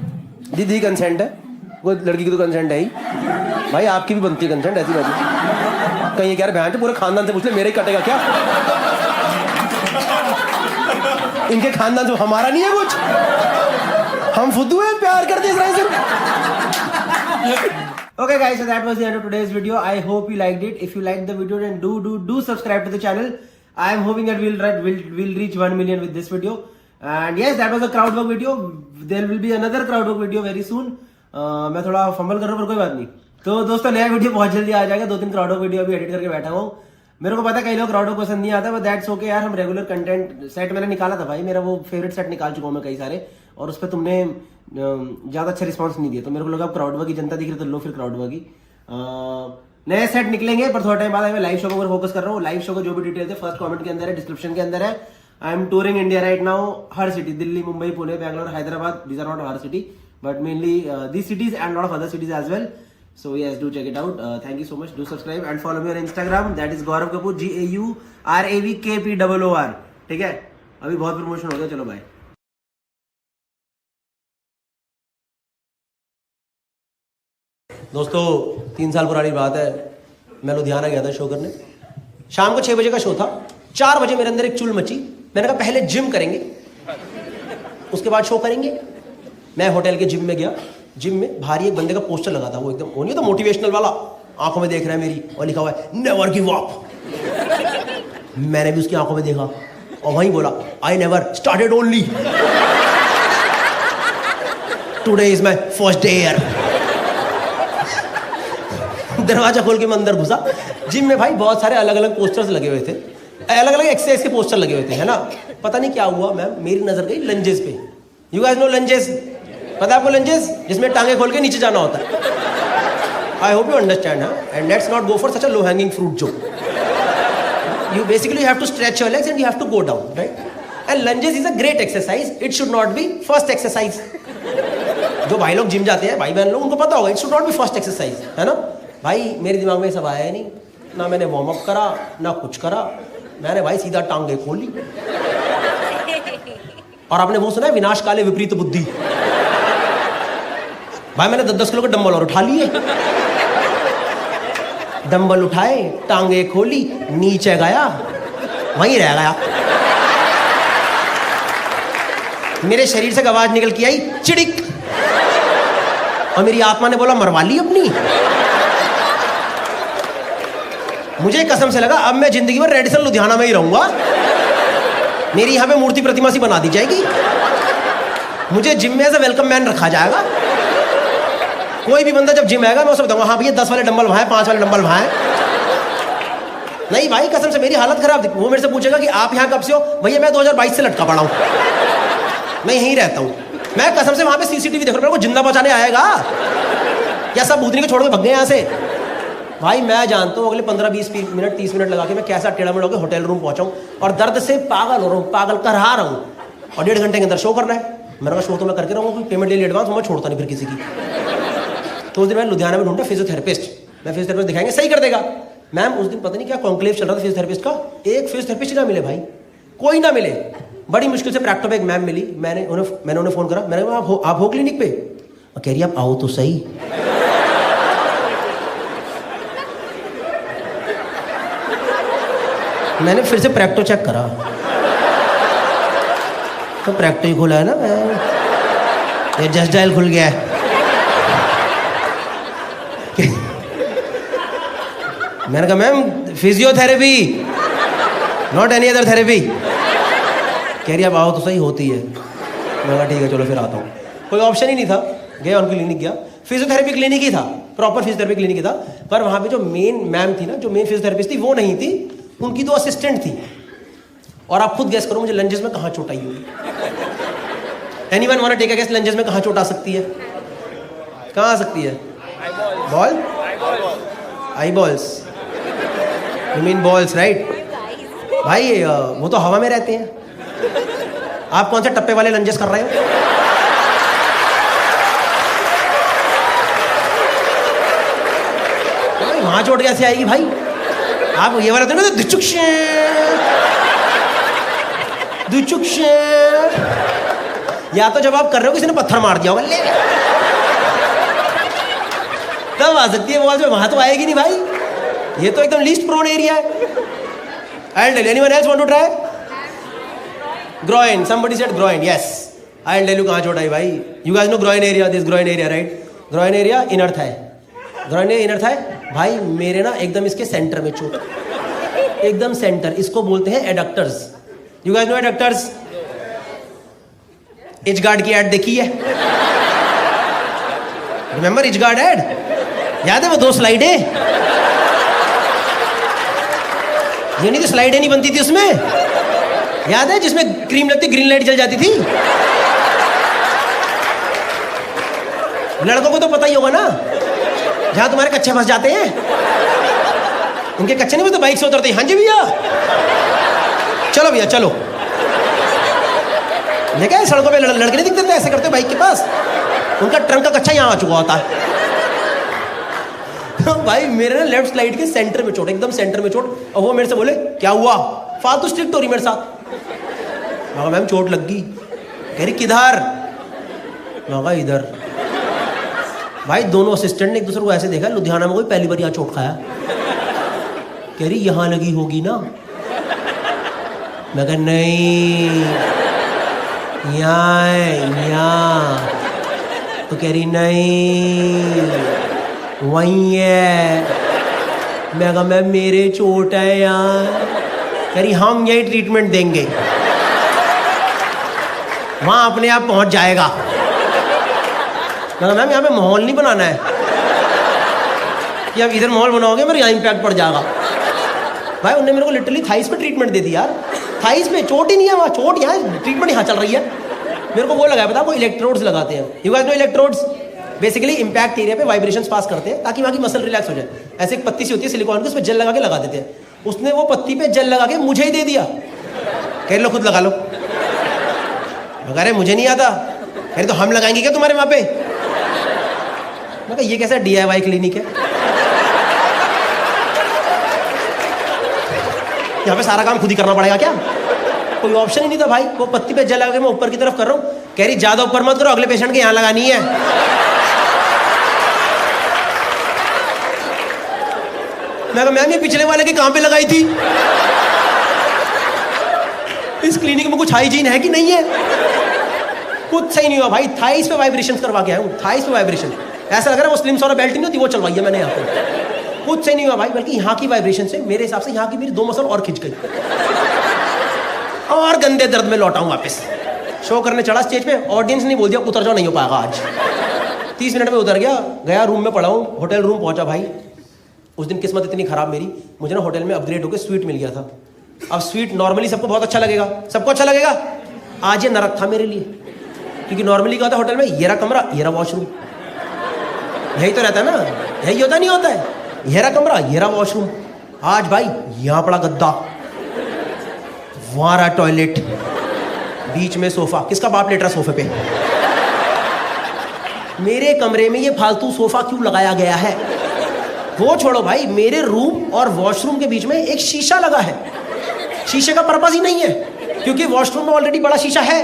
दीदी कंसेंट है, वो लड़की की तो कंसेंट है ही भाई, आपकी भी बनती है कंसेंट, ऐसी बात है। कहीं कह रहे बहन पूरे खानदान से पूछ ले, मेरे ही कटेगा क्या? इनके खानदान से हमारा नहीं है कुछ, हम फुद्दू हैं, प्यार करते हैं इस तरह। Okay guys, so that was the end of today's video. I hope you liked it. If you liked the video, then do subscribe to the channel. I am hoping that we'll reach 1 million with this video. And yes, that was a crowd work video. There will be another crowd work video very soon. मैं थोड़ा fumble कर रहा हूँ पर कोई बात नहीं। तो दोस्तों नया वीडियो बहुत जल्दी आ जाएगा, 2-3 क्राउड वर्क वीडियो अभी एडिट करके बैठा हूँ। मेरे को पता है कई लोग क्राउड वर्क पसंद नहीं आता, बट दैट्स ओके यार, हम रेगुलर कंटेंट सेट मैंने निकाला था भाई, मेरा वो फेवरेट सेट निकाल चुका हूँ मैं कई सारे, और उस पर तुमने ज़्यादा अच्छा रिस्पॉन्स नहीं दिया, तो मेरे को लगा क्राउड वर्क की जनता दिख रही तो लो फिर क्राउड वर्क की। नए सेट निकलेंगे पर थोड़ा टाइम बाद। मैं लाइव शो पर फोकस कर रहा हूँ, लाइव शो का जो भी डिटेल है फर्स्ट कमेंट के अंदर है, डिस्क्रिप्शन के अंदर है। I am touring India right now, हर city, Delhi, Mumbai, Pune, Bangalore, Hyderabad, these are not हर city but mainly these cities and lot of other cities as well. So yes, do check it out. Thank you so much. Do subscribe and follow me on Instagram. That is Gaurav Kapoor, GAURAVKPOOR. ठीक है, अभी बहुत promotion हो गया, चलो bye. दोस्तों 3 साल पुरानी बात है, मैं लुधियाना गया था शो करने, शाम को 6 बजे का शो था। 4 बजे मेरे अंदर एक चुल मची, मैंने कहा पहले जिम करेंगे उसके बाद शो करेंगे। मैं होटल के जिम में गया, जिम में भारी एक बंदे का पोस्टर लगा था, वो एकदम वो नहीं तो मोटिवेशनल वाला, आंखों में देख रहा है मेरी और लिखा हुआ है नेवर गिव अप। मैंने भी उसकी आंखों में देखा और वहीं बोला I never started only, today is my first day here. दरवाजा खोल के मैं अंदर घुसा, जिम में भाई बहुत सारे अलग अलग पोस्टर्स लगे हुए थे, अलग अलग एक्सरसाइज के पोस्टर लगे हुए थे, है ना। पता नहीं क्या हुआ मैम, मेरी नजर गई लंजेस पे। यू गाइस नो लंजेस, पता है आपको लंजेस, जिसमें टांगे खोल के नीचे जाना होता है। I hope you understand, and let's not go for such a low hanging fruit जो you basically have to stretch your legs and you have to go down, right? And lunges is a great exercise. It should not be first exercise. जो भाई लोग gym जाते हैं, भाई बहन लोग, उनको पता होगा, it should not be first exercise, है ना भाई। मेरे दिमाग में सब आया नहीं, ना मैंने वार्म अप करा ना कुछ करा, मैंने भाई सीधा टांगे खोली। और आपने वो सुना है विनाश काले विपरीत बुद्धि, भाई मैंने 10-10 किलो के डंबल और उठा लिए, डंबल उठाए, टांगे खोली, नीचे गया, वहीं रह गया। मेरे शरीर से आवाज निकल के आई चिड़िक, और मेरी आत्मा ने बोला मरवा ली अपनी। मुझे कसम से लगा अब मैं जिंदगी भर रेडिसन लुधियाना में ही रहूंगा, मेरी यहां पे मूर्ति प्रतिमा सी बना दी जाएगी, मुझे जिम में एज अ वेलकम मैन रखा जाएगा। कोई भी बंदा जब जिम आएगा मैं उसे बताऊंगा हाँ भैया 10 वाले डंबल वहां, 5 वाले डंबल वहां। नहीं भाई कसम से मेरी हालत खराब, वो मेरे से पूछेगा कि आप यहाँ कब से हो, भैया मैं 2022 से लटका पड़ा हूँ, मैं यहीं रहता हूँ। मैं कसम से वहां पे सीसीटीवी देख रहा हूँ, जिंदा बचाने आएगा या सब भूतनी को छोड़ के भग गए यहाँ से। भाई मैं जानता हूँ अगले 15-20 मिनट 30 मिनट लगा के मैं कैसा टेढ़ा मेढ़ा होकर होटल रूम पहुंचाऊँ, और दर्द से पागल हो रहा हूँ, पागल करहा रहा हूँ, और 1.5 घंटे के अंदर शो करना है। मैंने कहा शो तो मैं करके रहूँगा, पेमेंट ले ली एडवांस, मैं छोड़ता नहीं फिर किसी की। तो उस दिन मैं लुधियाना में ढूंढा फिजियोथेरेपिस्ट, मैं फिजियोथेरेपिस्ट दिखाएंगे सही कर देगा। मैम उस दिन पता नहीं क्या कॉन्क्लेव चल रहा था फिजियोथेरेपिस्ट का, एक फिजियोथेरेपिस्ट ना मिले भाई, कोई ना मिले। बड़ी मुश्किल से प्रैक्टो पे एक मैम मिली, मैंने उन्हें फोन करा, मैंने कहा आप हो क्लिनिक पे? कह रही आप आओ तो सही। मैंने फिर से प्रैक्टो चेक करा तो प्रैक्टो ही खुला है ना, ये जस्ट डायल खुल गया है। मैंने कहा ma'am physiotherapy, not any other therapy. कह रही अब आओ तो सही होती है। मैं कहा ठीक है चलो फिर आता हूँ। कोई ऑप्शन ही नहीं था, गया उनकी क्लिनिक गया। फिजियोथेरेपी क्लिनिक ही था, प्रॉपर फिजियोथेरेपी क्लिनिक ही था, पर वहाँ पे जो मेन मैम थी ना, जो मेन फिजियोथेरेपिस्ट थी वो नहीं थी, उनकी 2 असिस्टेंट थी। और आप खुद गेस करो मुझे लंजेस में कहाँ चोट आई होगी। Anyone want to take a guess lunges में कहाँ चोट आ सकती है? कहाँ आ सकती है? Ball, I balls, you mean balls right भाई, वो तो हवा में रहते हैं। आप कौन से टप्पे वाले लंजेस कर रहे हो? वहां चोट कैसे आएगी भाई? आप ये वाला तो ना दुचुक्ष या तो जब आप कर रहे हो किसी ने पत्थर मार दिया होगा ले तब आ सकती है बॉल, जो वहां तो आएगी नहीं भाई, ये तो एकदम लीस्ट प्रोन एरिया है। I'll tell you. Anyone else want to try? Groin. Somebody said groin. Yes. I'll tell you कहाँ चोट आई भाई. You guys know groin area. This groin area, right? Groin area inner thigh. Groin area inner thigh. भाई मेरे ना एकदम इसके centre में चोट, एकदम सेंटर. इसको बोलते हैं adductors. You guys know adductors? Itch guard की एड देखी है? Remember itch guard ad? याद है वो 2 स्लाइड है? ये नहीं तो स्लाइडें नहीं बनती थी उसमें, याद है? जिसमें क्रीम लगती ग्रीन लाइट जल जाती थी। लड़कों को तो पता ही होगा ना, जहां तुम्हारे कच्चे फंस जाते हैं, उनके कच्चे नहीं, वो तो बाइक से उतरते हैं। हाँ जी भैया, चलो भैया चलो। देखा सड़कों पे लड़के नहीं दिखते थे ऐसे करते बाइक के पास, उनका ट्रंक का कच्चा यहाँ आ चुका होता है। भाई मेरे ना लेफ्ट स्लाइड के सेंटर में चोट, एकदम सेंटर में चोट। और वो मेरे से बोले क्या हुआ? फालतू स्ट्रिक्ट हो रही मेरे साथ। मैं मैम चोट लग गई। कह रही किधर? मैं इधर। भाई दोनों असिस्टेंट ने एक दूसरे को ऐसे देखा, लुधियाना में कोई पहली बार यहाँ चोट खाया। कह रही यहाँ लगी होगी ना? मैं कहा नहीं, यहाँ। तो कह रही नहीं वही है। मैं कहा मैं मेरे चोट है यार। कह रही हम यही ट्रीटमेंट देंगे, वहां अपने आप पहुंच जाएगा। मैं कहा मैम यहाँ पे माहौल नहीं बनाना है कि आप इधर माहौल बनाओगे मेरे यहाँ इम्पैक्ट पड़ जाएगा। भाई उन्होंने मेरे को लिटरली थाइस पे ट्रीटमेंट दे दी यार। थाइस पे चोट ही नहीं है, वहाँ चोट, यहाँ ट्रीटमेंट यहाँ चल रही है। मेरे को वो लगाया, पता वो इलेक्ट्रोड्स लगाते हैं। You guys know electrodes? Basically impact area पे वाइब्रेशंस पास करते हैं ताकि वहाँ की मसल रिलैक्स हो जाए। ऐसे एक पत्ती सी होती है सिलिकॉन की, उसमें जेल लगा के लगा देते हैं। उसने वो पत्ती पे जेल लगा के मुझे ही दे दिया, कह लो खुद लगा लो। मैं कह मुझे नहीं आता। कह तो हम लगाएंगे क्या तुम्हारे वहाँ पे? मैं कहा ये कैसा DIY क्लिनिक है, यहाँ पे सारा काम खुद ही करना पड़ेगा क्या? कोई ऑप्शन ही नहीं था भाई। वो पत्ती पे जेल लगा के मैं ऊपर की तरफ कर रहा हूँ। कह रही ज्यादा ऊपर मत करो, अगले पेशेंट के यहाँ लगानी है। मैं कहा मैम ये पिछले वाले के कहाँ पे लगाई थी? इस क्लिनिक में कुछ हाइजीन है कि नहीं है? कुछ सही नहीं हुआ भाई। थाइस पे वाइब्रेशन करवा के आया हूँ, थाइस पे वाइब्रेशन। ऐसा लग रहा है वो स्लिम सोना बेल्ट नहीं होती, वो चलवाई है मैंने यहाँ पे। कुछ सही नहीं हुआ भाई, बल्कि यहाँ की वाइब्रेशन से मेरे हिसाब से यहाँ की मेरी 2 मसल और खिंच गई और गंदे दर्द में लौटा हूँ वापस। शो करने चढ़ा स्टेज पे, ऑडियंस ने बोल दिया उतर जाओ, नहीं हो पाएगा आज। 30 मिनट में उतर गया, गया रूम में पड़ा हूँ। होटल रूम पहुंचा भाई। उस दिन किस्मत इतनी खराब मेरी, मुझे ना होटल में अपग्रेड होकर स्वीट मिल गया था। अब स्वीट नॉर्मली सबको बहुत अच्छा लगेगा, सबको अच्छा लगेगा। आज ये नरक था मेरे लिए, क्योंकि नॉर्मली क्या होता है होटल में, ये रहा कमरा, ये रहा वॉशरूम, यही तो रहता है ना, यही होता नहीं होता है? ये रहा कमरा, ये रहा वॉशरूम। आज भाई यहाँ पड़ा गद्दा, वहां रहा टॉयलेट, बीच में सोफा। किसका बाप लेट रहा सोफे पे? मेरे कमरे में ये फालतू सोफा क्यों लगाया गया है? वो छोड़ो भाई, मेरे रूम और वॉशरूम के बीच में एक शीशा लगा है। शीशे का पर्पस ही नहीं है, क्योंकि वॉशरूम में ऑलरेडी बड़ा शीशा है।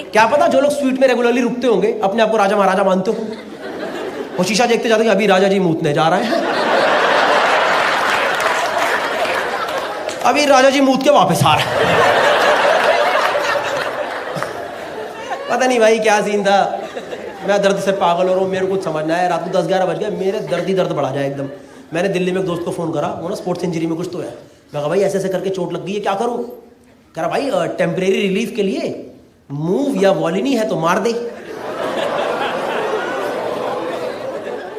क्या पता जो लोग स्वीट में रेगुलरली रुकते होंगे, अपने आप को राजा महाराजा मानते हो, वो शीशा देखते जाते कि अभी राजा जी मूतने जा रहे हैं, अभी राजा जी मूत के वापस आ रहे हैं। पता नहीं भाई क्या सीन था। मैं दर्द से पागल हो रहा हूँ, मेरे को कुछ समझना है। रात को 10-11 बज गए, मेरे दर्द ही दर्द बढ़ा जाए एकदम। मैंने दिल्ली में एक दोस्त को फ़ोन करा, वो ना स्पोर्ट्स इंजरी में कुछ तो है। मैं कहा भाई ऐसे ऐसे करके चोट लग गई है, क्या करूँ? कह रहा भाई टेम्परेरी रिलीफ के लिए मूव या वॉलिनी है तो मार दे।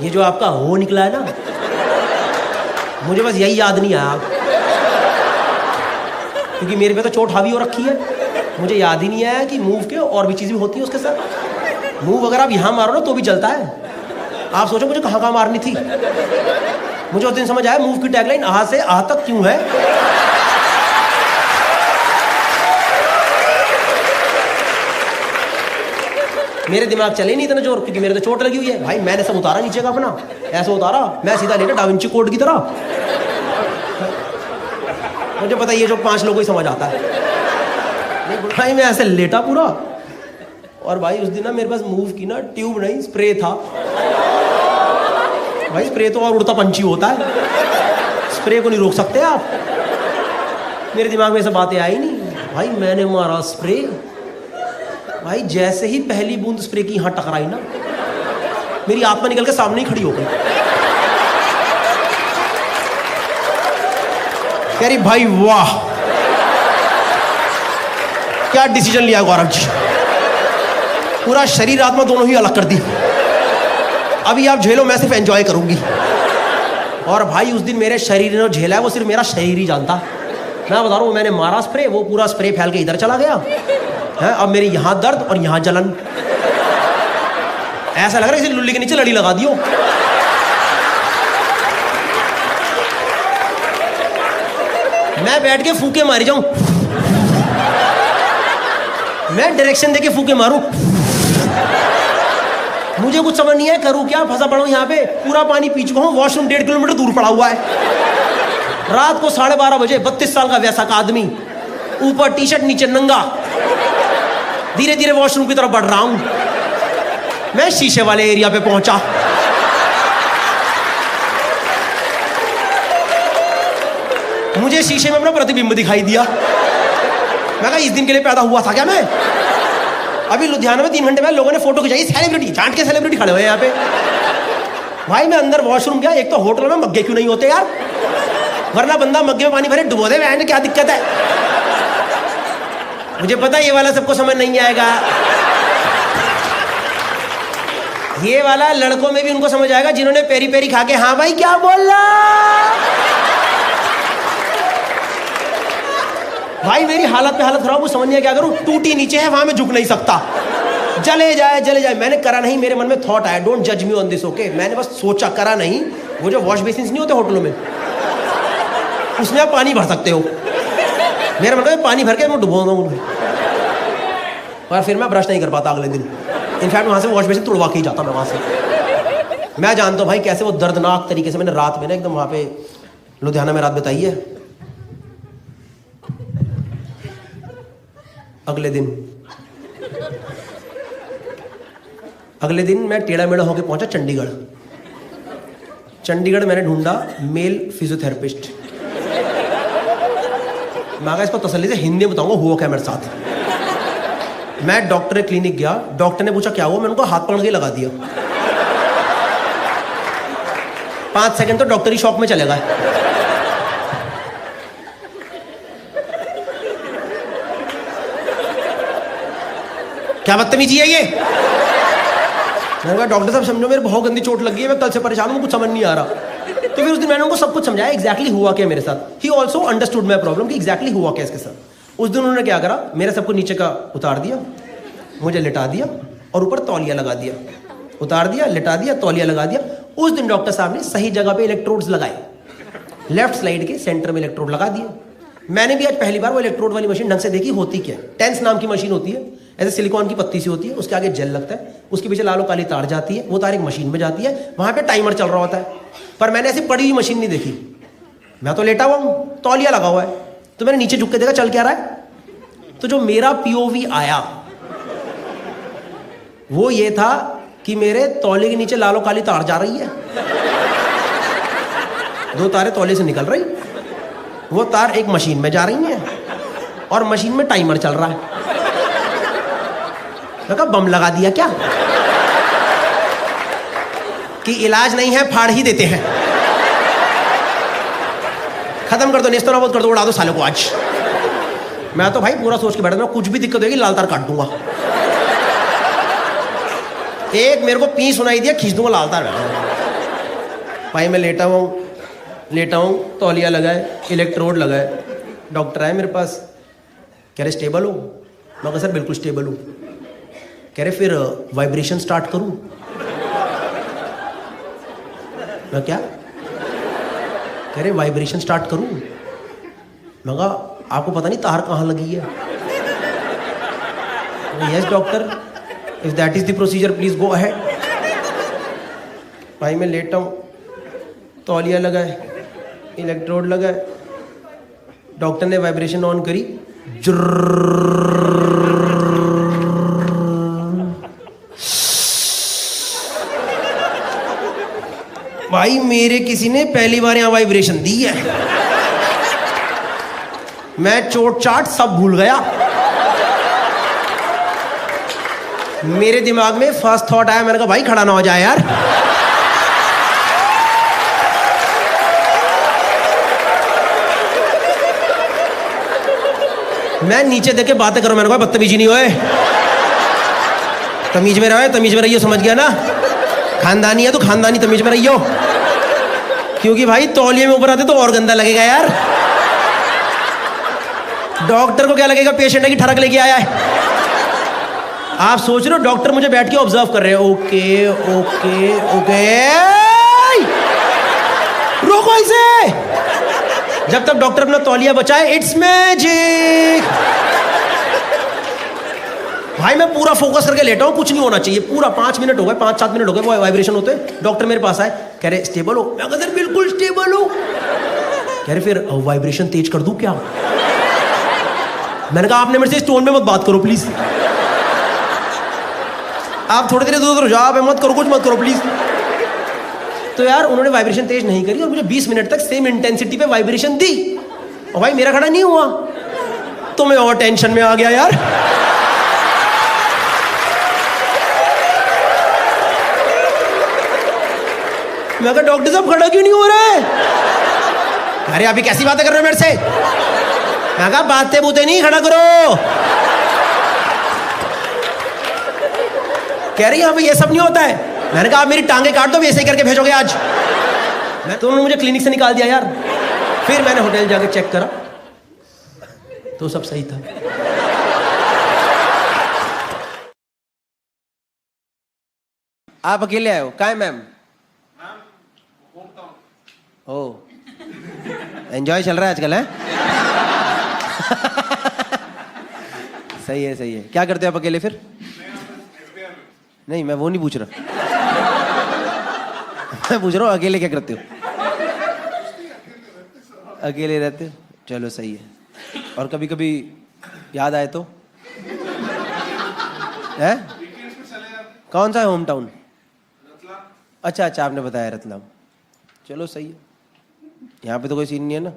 ये जो आपका हो निकला है ना, मुझे बस यही याद नहीं आया, क्योंकि मेरे पे तो चोट हावी हो रखी है। मुझे याद ही नहीं आया कि मूव के और भी चीज़ भी होती है उसके साथ। मूव अगर आप यहाँ मारो ना तो भी जलता है। आप सोचो मुझे कहाँ कहाँ मारनी थी। मुझे उस दिन समझ आया मूव की टैगलाइन आहा से आह तक क्यों है। मेरे दिमाग चले नहीं इतना जोर, क्योंकि मेरे तो चोट लगी हुई है। भाई मैंने सब उतारा नीचे का अपना, ऐसा उतारा मैं सीधा लेटा डाविंची कोड की तरह। मुझे पता ये जो 5 लोगों को ही समझ आता है। भाई मैं ऐसे लेटा पूरा, और भाई उस दिन ना मेरे पास मूव की ना ट्यूब नहीं स्प्रे था। भाई स्प्रे तो और उड़ता पंछी होता है, स्प्रे को नहीं रोक सकते आप। मेरे दिमाग में ऐसा बातें आई नहीं। भाई मैंने मारा स्प्रे, भाई जैसे ही पहली बूंद स्प्रे की यहाँ टकराई ना, मेरी आत्मा निकल के सामने ही खड़ी हो गई। कह रही भाई वाह क्या डिसीजन लिया गौरव जी, पूरा शरीर आत्मा दोनों ही अलग कर दी। अभी आप झेलो, मैं सिर्फ एंजॉय करूंगी। और भाई उस दिन मेरे शरीर ने झेला है वो सिर्फ मेरा शरीर ही जानता। मैं बता रहा हूँ, मैंने मारा स्प्रे, वो पूरा स्प्रे फैल के इधर चला गया है। अब मेरी यहां दर्द और यहां जलन, ऐसा लग रहा है किसी लुल्ली के नीचे लड़ी लगा दियो। मैं बैठ के फूके मारी जाऊं, मैं डायरेक्शन देके फूके मारूं, मुझे कुछ समझ नहीं है करूं क्या। फंसा पड़ा हूं यहाँ पे, पूरा पानी पी चुका हूं, वॉशरूम 1.5 किलोमीटर दूर पड़ा हुआ है। रात को 12:30 बजे 32 साल का वैसा का आदमी, ऊपर टी शर्ट नीचे नंगा, धीरे धीरे वॉशरूम की तरफ बढ़ रहा हूं। मैं शीशे वाले एरिया पे पहुंचा, मुझे शीशे में अपना प्रतिबिंब दिखाई दिया। मैं कहा इस दिन के लिए पैदा हुआ था क्या मैं। अभी लुधियाना में 3 घंटे बाद लोगों ने फोटो खिंचाई, सेलिब्रिटी जान के सेलिब्रिटी खड़े हुए हैं यहाँ पे। भाई मैं अंदर वॉशरूम गया, एक तो होटल में मग्गे क्यों नहीं होते यार, वरना बंदा मग्गे में पानी भरे डुबो दे, बहन क्या दिक्कत है। मुझे पता ये वाला सबको समझ नहीं आएगा, ये वाला लड़कों में भी उनको समझ आएगा जिन्होंने पेरी पेरी खा के हाँ भाई क्या बोल रहा। भाई मेरी हालत पे हालत खराब, वो समझ नहीं क्या करूं। टूटी नीचे है, वहां में झुक नहीं सकता, जले जाए जले जाए। मैंने करा नहीं, मेरे मन में थॉट आया, डोंट जज मी ऑन दिस ओके। मैंने बस सोचा, करा नहीं। वो जो वॉश बेसिन नहीं होते होटलों में, उसमें आप पानी भर सकते हो। मेरे मन में पानी भर के मैं डुबोऊंगा उन्हें, और फिर मैं ब्रश नहीं कर पाता अगले दिन। इनफैक्ट वहां से वॉश बेसिन तुड़वा के ही जाता मैं वहां से। मैं जानता हूँ भाई कैसे वो दर्दनाक तरीके से मैंने रात में ना एकदम वहां पे लुधियाना में रात बिताई है। अगले दिन मैं टेढ़ा मेढ़ा होकर पहुंचा चंडीगढ़। चंडीगढ़ मैंने ढूंढा मेल फिजियोथेरेपिस्ट। मैं इसको तसल्ली से हिंदी में बताऊंगा हुआ क्या मेरे साथ। मैं डॉक्टर क्लिनिक गया, डॉक्टर ने पूछा क्या हुआ, मैंने उनको हाथ पकड़ के लगा दिया। 5 सेकंड तो डॉक्टर ही शॉक में चले गए। क्या बदतमीजी है ये। मैंने कहा डॉक्टर साहब समझो मेरे बहुत गंदी चोट लगी है, मैं कल से परेशान हूँ, कुछ समझ नहीं आ रहा। तो फिर उस दिन मैंने उनको सब कुछ समझाया एग्जैक्टली हुआ क्या मेरे साथ। He also understood my problem कि एग्जैक्टली हुआ क्या इसके साथ। उस दिन उन्होंने क्या करा, मेरे सब कुछ नीचे का उतार दिया, मुझे लिटा दिया और ऊपर तौलिया लगा दिया। उतार दिया, लिटा दिया, तौलिया लगा दिया। उस दिन डॉक्टर साहब ने सही जगह पे इलेक्ट्रोड्स लगाए, लेफ्ट स्लाइड के सेंटर में इलेक्ट्रोड लगा दिए। मैंने भी आज पहली बार वो इलेक्ट्रोड वाली मशीन ढंग से देखी होती क्या। टेंस नाम की मशीन होती है, ऐसे सिलिकॉन की पत्ती सी होती है, उसके आगे जेल लगता है, उसके पीछे लालो काली तार जाती है, वो तार एक मशीन में जाती है, वहां पे टाइमर चल रहा होता है। पर मैंने ऐसी पड़ी हुई मशीन नहीं देखी। मैं तो लेटा हुआ हूँ, तौलिया लगा हुआ है, तो मैंने नीचे झुक के देखा चल क्या रहा है। तो जो मेरा पीओवी आया वो ये था कि मेरे तौलिए के नीचे लालो काली तार जा रही है, 2 तारें तौलिए से निकल रही, वो तार एक मशीन में जा रही है और मशीन में टाइमर चल रहा है। मैं कहा बम लगा दिया क्या कि इलाज नहीं है फाड़ ही देते हैं, खत्म कर दो, नेस्तनाबूद कर दो, उड़ा दो सालों को आज। मैं तो भाई पूरा सोच के बैठा था, कुछ भी दिक्कत होगी लाल तार काट दूंगा। एक मेरे को पी सुनाई दिया, खींच दूंगा लाल तार। भाई मैं लेटा हूँ, तौलिया लगाए, इलेक्ट्रोड लगाए। डॉक्टर आए मेरे पास, कह रहे स्टेबल हो? मैं कहा सर बिल्कुल स्टेबल हूँ। कह रहे फिर वाइब्रेशन स्टार्ट करूँ? मैं क्या? कह रहे वाइब्रेशन स्टार्ट करूँ? मैं कहा आपको पता नहीं तार कहाँ लगी है? Yes doctor, if that is the procedure please go ahead. भाई मैं लेटा हूँ, तौलिया लगाए, इलेक्ट्रोड लगाए, डॉक्टर ने वाइब्रेशन ऑन करी, भाई मेरे किसी ने पहली बार यहां वाइब्रेशन दी है। मैं चोट चाट सब भूल गया। मेरे दिमाग में फर्स्ट थॉट आया, मैंने कहा भाई खड़ा ना हो जाए यार। मैं नीचे देख के बातें करो, मैंने कहा बदतमीजी नहीं होए, तमीज में रहो, तमीज में रहियो, समझ गया ना? खानदानी है तो खानदानी तमीज में रहियो, क्योंकि भाई तौलिए में ऊपर आते तो और गंदा लगेगा यार। डॉक्टर को क्या लगेगा पेशेंट है कि ठरक लेके आया है। आप सोच रहे हो डॉक्टर मुझे बैठ के ऑब्जर्व कर रहे हैं, ओके ओके ओके, रोको इसे। जब तक डॉक्टर अपना तौलिया बचाए, इट्स मैजिक। भाई मैं पूरा फोकस करके लेटा हूं, कुछ नहीं होना चाहिए। पूरा 5 मिनट हो गए, 5-7 मिनट हो गए, वो वाइब्रेशन होते। डॉक्टर मेरे पास आए, कह रहे स्टेबल हो? मैं कहा सर बिल्कुल स्टेबल हूं। कह रहे फिर वाइब्रेशन तेज कर दूं क्या? मैंने कहा आपने मेरे से इस टोन में मत बात करो प्लीज, आप थोड़ी देर दूर हो जाओ, आप मत करो, कुछ मत करो प्लीज। तो यार उन्होंने वाइब्रेशन तेज नहीं करी और मुझे 20 मिनट तक सेम इंटेंसिटी पे वाइब्रेशन दी, और भाई मेरा खड़ा नहीं हुआ, तो मैं और टेंशन में आ गया यार। मैं कहा डॉक्टर साहब खड़ा क्यों नहीं हो रहा है? अरे अभी कैसी बातें कर रहे हो मेरे से? मैं कहा बातें बूते नहीं, खड़ा करो। कह रही यहाँ पे ये सब नहीं होता है। मैंने कहा आप मेरी टांगे काट दो, ऐसे ही करके भेजोगे आज? तो उन्होंने मुझे क्लिनिक से निकाल दिया यार। फिर मैंने होटल जाके चेक करा तो सब सही था। आप अकेले आए हो? कहाँ है मैम? ओ एंजॉय चल रहा है आजकल, है? सही है सही है। क्या करते हो आप अकेले फिर? नहीं मैं वो नहीं पूछ रहा, मैं पूछ रहा हूँ अकेले क्या करते हो? अकेले रहते हो, चलो सही है। और कभी कभी याद आए तो है? कौन सा है होम टाउन? अच्छा अच्छा, आपने बताया रतलाम, चलो सही है। यहाँ पे तो कोई सीन नहीं है ना?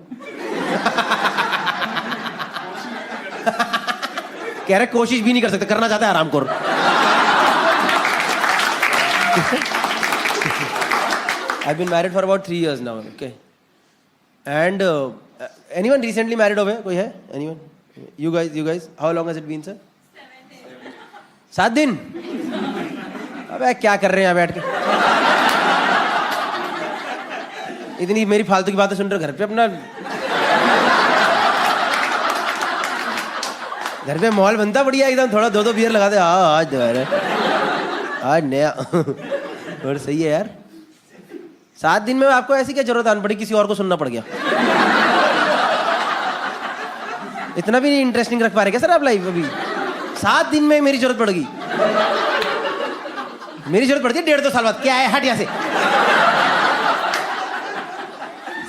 कह रहे कोशिश भी नहीं कर सकते, करना चाहते हैं आराम करो। I've been married for about 3 years now, okay? And anyone recently married over here? कोई है? Anyone? You guys, how long has it been, sir? 7 दिन? अबे क्या कर रहे हैं यहाँ बैठ के? इतनी मेरी फालतू की बातें सुन रहे हो घर पे अपना? घर पे माहौल बनता बढ़िया एकदम, थोड़ा 2-2 बियर लगा दे, आज आज नया। और सही है यार। 7 दिन में आपको ऐसी क्या जरूरत आनी पड़ी, किसी और को सुनना पड़ गया? इतना भी नहीं इंटरेस्टिंग रख पा रहे क्या सर आप लाइफ अभी? 7 दिन में मेरी जरूरत पड़ गई। मेरी जरूरत पड़ती है 1.5-2 साल बाद। क्या है, हट यहाँ से।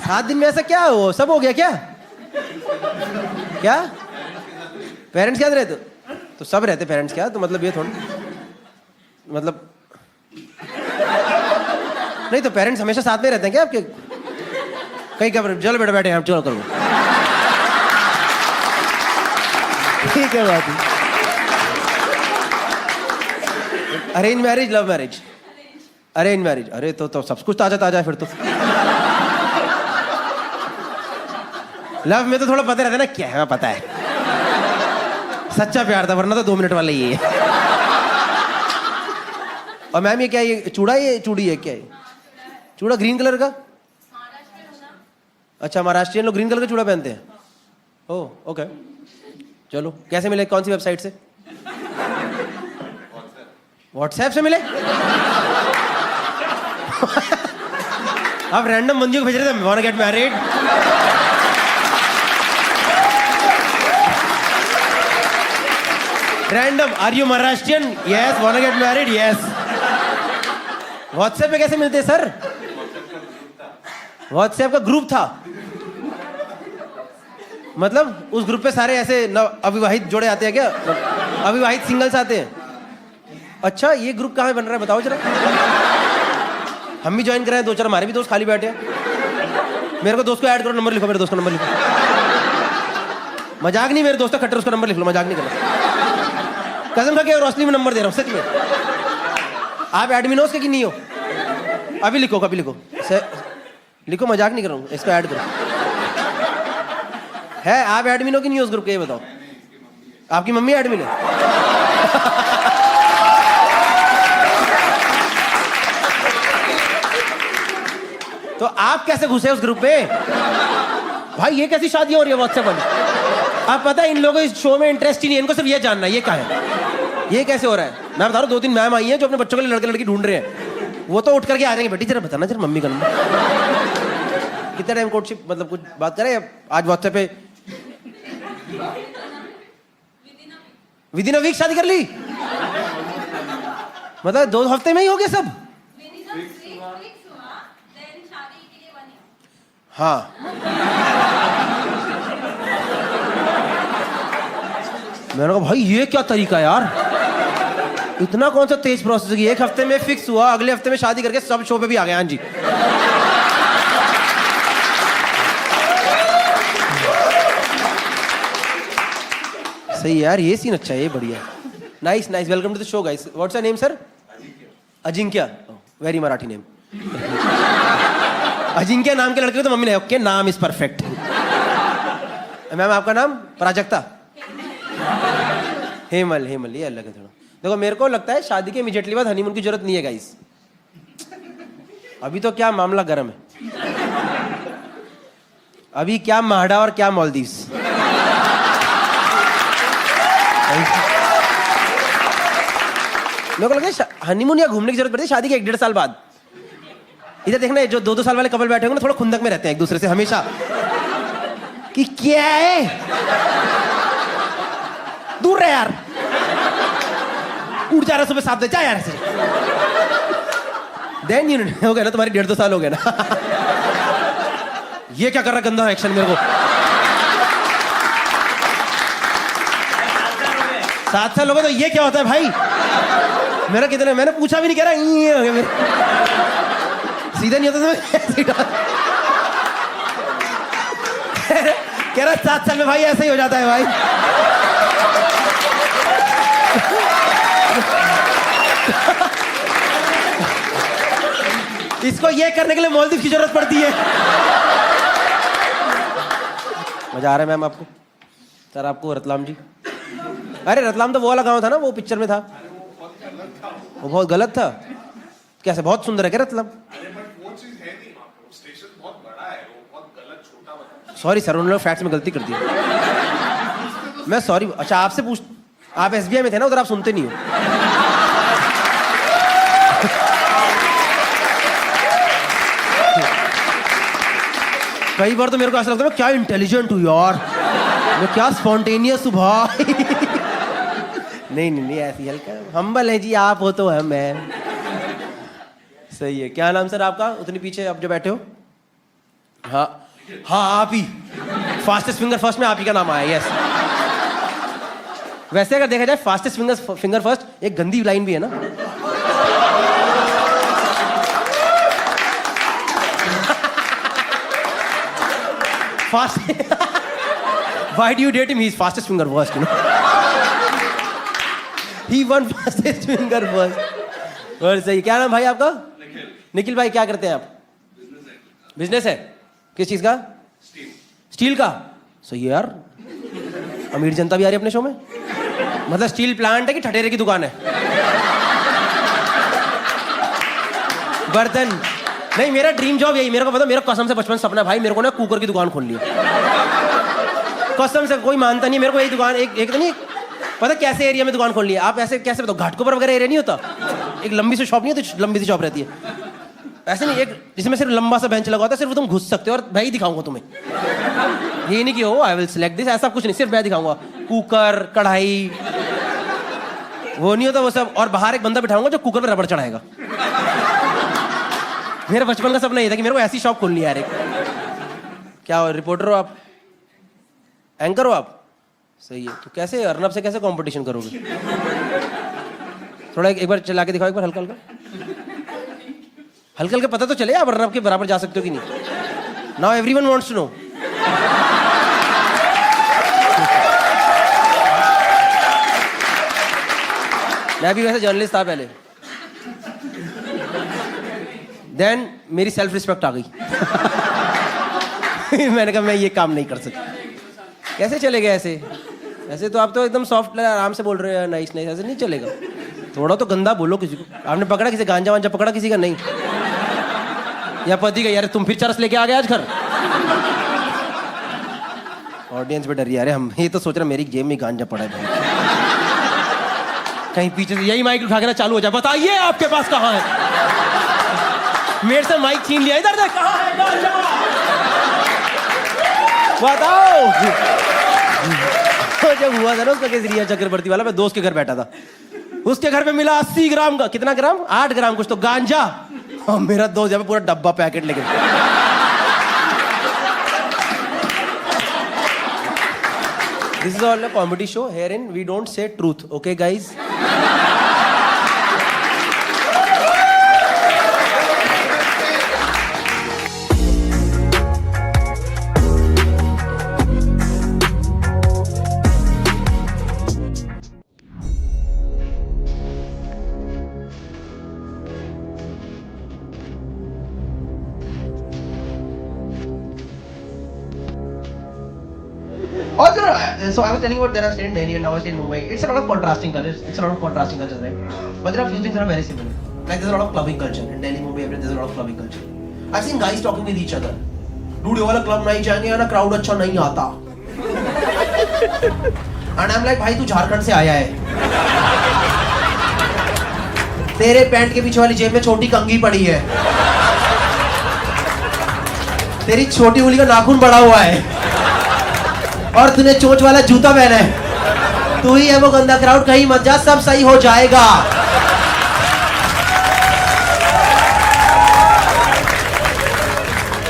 7 दिन में ऐसा क्या हो, सब हो गया क्या? क्या पेरेंट्स क्या रहते? तो सब रहते पेरेंट्स क्या? तो मतलब ये थोड़ा, मतलब नहीं तो पेरेंट्स हमेशा साथ में रहते हैं क्या आपके? कहीं क्या? चलो बेटा बैठे आप, चलो करो। ठीक है बात। Arrange marriage, love marriage? Arrange marriage. अरे तो सब कुछ ताजा ताजा है फिर तो। लव में तो थोड़ा पता रहता है ना, क्या है पता है। सच्चा प्यार था, वरना तो 2 मिनट वाला ही है। और मैम ये क्या है, ये चूड़ा, ये चूड़ी है क्या है? चूड़ा ग्रीन कलर का? अच्छा, महाराष्ट्रियन लोग ग्रीन कलर का चूड़ा पहनते हैं। ओह ओके, चलो। कैसे मिले, कौन सी वेबसाइट से? व्हाट्सएप से मिले? आप रैंडम बंदियों को भेज रहे थे, want to get married? Random, are you Maharashtrian? Yes, want to get married? Yes. WhatsApp पे कैसे मिलते हैं सर? व्हाट्सएप का ग्रुप था, मतलब उस ग्रुप पे सारे ऐसे अविवाहित जोड़े आते हैं क्या? अविवाहित सिंगल्स आते हैं? अच्छा, ये ग्रुप कहाँ बन रहा है बताओ जरा। हम भी ज्वाइन कर रहे हैं, 2-4 हमारे भी दोस्त खाली बैठे हैं। मेरे को दोस्त को ऐड करो, नंबर लिखो, मेरे दोस्त का नंबर लिखो। मजाक नहीं, मेरे दोस्त का खट्टर, उसका नंबर लिख लो, मजाक नहीं करना। कसम खा के रोशनी में नंबर दे रहा हूँ, सच में। आप एडमिन हो उसके कि नहीं हो? अभी लिखो, कभी लिखो, लिखो, मजाक नहीं कर रहा हूँ, इसको ऐड करो। है, आप एडमिन हो कि नहीं हो उस ग्रुप के, ये बताओ। आपकी मम्मी एडमिन है? तो आप कैसे घुसे उस ग्रुप पे? भाई ये कैसी शादी हो रही है व्हाट्सएप वाली? आप पता है इन लोगों को इस शो में इंटरेस्ट ही नहीं है, इनको सिर्फ ये जानना है ये क्या है, ये कैसे हो रहा है। मैं बता रहा हूँ, 2-3 मैम आई हैं जो अपने बच्चों के लिए लड़के लड़की ढूंढ रहे हैं। वो तो उठ करके आ जाएंगे, बेटी जरा बताना जरा मम्मी का नंबर। कितना टाइम कोर्टशिप, मतलब कुछ बात करें आज व्हाट्सएप पे? विद इन अ वीक शादी कर ली? मतलब 2 हफ्ते में ही हो गया सब? हाँ। मैंने कहा भाई ये क्या तरीका है यार, इतना कौन सा तेज प्रोसेस है? 1 हफ्ते में फिक्स हुआ, अगले हफ्ते में शादी करके सब शो पे भी आ गए। हाँ जी, सही है यार, ये सीन अच्छा है, ये बढ़िया। Nice nice, welcome to the show guys. What's your name sir? Ajinkya, very Marathi name. Ajinkya नाम के लड़के तो मम्मी ने ओके, नाम इज परफेक्ट। मैम आपका नाम? प्राजक्ता। हेमल, हेमल ये अलग है थोड़ा। देखो मेरे को लगता है शादी के इमीडिएटली बाद हनीमून की जरूरत नहीं है गाइस। अभी तो क्या मामला गर्म है, अभी क्या माहड़ा और क्या मालदीव्स। मेरे को लगता है हनीमून या घूमने की जरूरत पड़ती है शादी के 1-1.5 साल बाद। इधर देखना, जो 2-2 साल वाले कपल बैठे होंगे ना, थोड़ा खुंदक में रहते हैं एक दूसरे से हमेशा, कि क्या है, दूर रहे यार, उठ जा रहा सुबह 7 बजे, जा यार ऐसे। देन यू हो गया ना, तुम्हारी 1.5-2 साल हो गया ना। ये क्या कर रहा गंदा एक्शन मेरे को। 7 साल हो गए तो ये क्या होता है भाई? मेरा कितने, मैंने पूछा भी नहीं, कह रहा ये हो गया मेरे। सीधा नहीं होता तो कह रहा 7 साल में भाई ऐसा ही हो जाता है भाई। इसको ये करने के लिए मालदीव की जरूरत पड़ती है। मजा आ रहा है मैम आपको? सर आपको रतलाम जी? अरे रतलाम तो वो वाला गांव था ना, वो पिक्चर में था, वो बहुत गलत था। कैसे, बहुत सुंदर है क्या रतलाम? सॉरी सर, उन्होंने फैक्ट्स में गलती कर दी। मैं सॉरी। अच्छा आपसे पूछ, आप एसबीआई में थे ना, उधर आप सुनते नहीं हो। कई बार तो मेरे को ऐसा लगता है मैं क्या इंटेलिजेंट हूँ यार, मैं क्या स्पॉन्टेनियस हूँ भाई। नहीं नहीं नहीं, ऐसी हल्का हम्बल है जी, आप हो तो हम है। सही है। क्या नाम सर आपका? उतनी पीछे आप जो बैठे हो। हाँ हाँ, आप ही फास्टेस्ट फिंगर फर्स्ट में आप ही का नाम आया। यस, वैसे अगर देखा जाए फास्टेस्ट फिंगर फर्स्ट एक गंदी लाइन भी है ना। Fast, why do you date him? He is fastest finger first, you know. He won fastest finger first. और सही। क्या नाम भाई आपका? निखिल भाई, क्या करते हैं आप? बिजनेस है? किस चीज का? स्टील का। सही है यार, अमीर जनता भी आ रही है अपने शो में। मतलब स्टील प्लांट है कि ठठेरे की दुकान है? बर्तन नहीं, मेरा ड्रीम जॉब यही, मेरे को पता, मेरा कसम से बचपन सपना भाई, मेरे को ना कुकर की दुकान खोलनी है। कसम से, कोई मानता नहीं, मेरे को यही दुकान, एक तो नहीं पता कैसे एरिया में दुकान खोलनी है। आप ऐसे कैसे बताओ, घाटकोपर वगैरह एरिया नहीं होता, एक लंबी सी शॉप नहीं होती, लंबी सी शॉप रहती है, ऐसे नहीं, एक जिसमें सिर्फ लंबा सा बेंच लगा होता है, सिर्फ तुम घुस सकते हो और भाई दिखाऊंगा तुम्हें। ये नहीं कि हो आई विल सिलेक्ट दिस, ऐसा कुछ नहीं, सिर्फ मैं दिखाऊंगा कुकर कढ़ाई, वो नहीं होता वो सब। और बाहर एक बंदा बिठाऊंगा जो कुकर पे रबड़ चढ़ाएगा। मेरा बचपन का सपना ये था कि मेरे को ऐसी शॉप खोलनी है यार। एक क्या हो, रिपोर्टर हो आप, एंकर हो आप? सही है। तो कैसे अर्नब से कैसे कंपटीशन करोगे? थोड़ा एक बार चला के दिखाओ, एक बार हल्का हल्का हल्का हल्का, पता तो चले आप अर्नब के बराबर जा सकते हो कि नहीं। Now everyone wants to know. मैं भी वैसे जर्नलिस्ट था पहले, देन मेरी सेल्फ रिस्पेक्ट आ गई। मैंने कहा मैं ये काम नहीं कर सकता। कैसे चलेगा ऐसे? ऐसे तो आप तो एकदम सॉफ्ट आराम से बोल रहे हो, नाइस नाइस, ऐसे नहीं चलेगा। थोड़ा तो गंदा बोलो किसी को। आपने पकड़ा किसी गांजा वांजा पकड़ा किसी का? नहीं। या पति का, यार तुम फिर चरस लेके आ गए आज घर। ऑडियंस भी डर रही है, अरे हम ये तो सोच रहे मेरी जेब में गांजा पड़ा है भाई। कहीं पीछे से यही माइक उठा के ना चालू हो जाए, बताइए आपके पास कहाँ है? मेरे से माइक छीन लिया, इधर देख कहाँ है गांजा, बताओ। तो जब हुआ था ना उसका केस रिया चक्रवर्ती वाला, मैं दोस्त के घर बैठा था, उसके घर पे मिला 80 ग्राम का, कितना ग्राम, 8 ग्राम कुछ तो गांजा, और मेरा दोस्त जब पूरा डब्बा पैकेट लेके। This is all a comedy show. Herein we don't say truth, okay guys? So I was telling you about there are stayed in Delhi and now I stay in Mumbai. It's a lot of contrasting cultures. It's a lot of contrasting cultures, right? But there are few things that are very similar. Like there's a lot of clubbing culture in Delhi, Mumbai. There's a lot of clubbing culture. I've seen guys talking with each other. Dude, ये वाला club नहीं जाएंगे, ना crowd अच्छा नहीं आता. And I'm like, भाई तू झारखंड से आया है. तेरे पैंट के पीछे वाली जेब में छोटी कंघी पड़ी है. तेरी छोटी उंगली का नाखून बड़ा हुआ है. और तूने चोंच वाला जूता पहना है. तू ही है वो गंदा क्राउड, कहीं मत जा, सब सही हो जाएगा.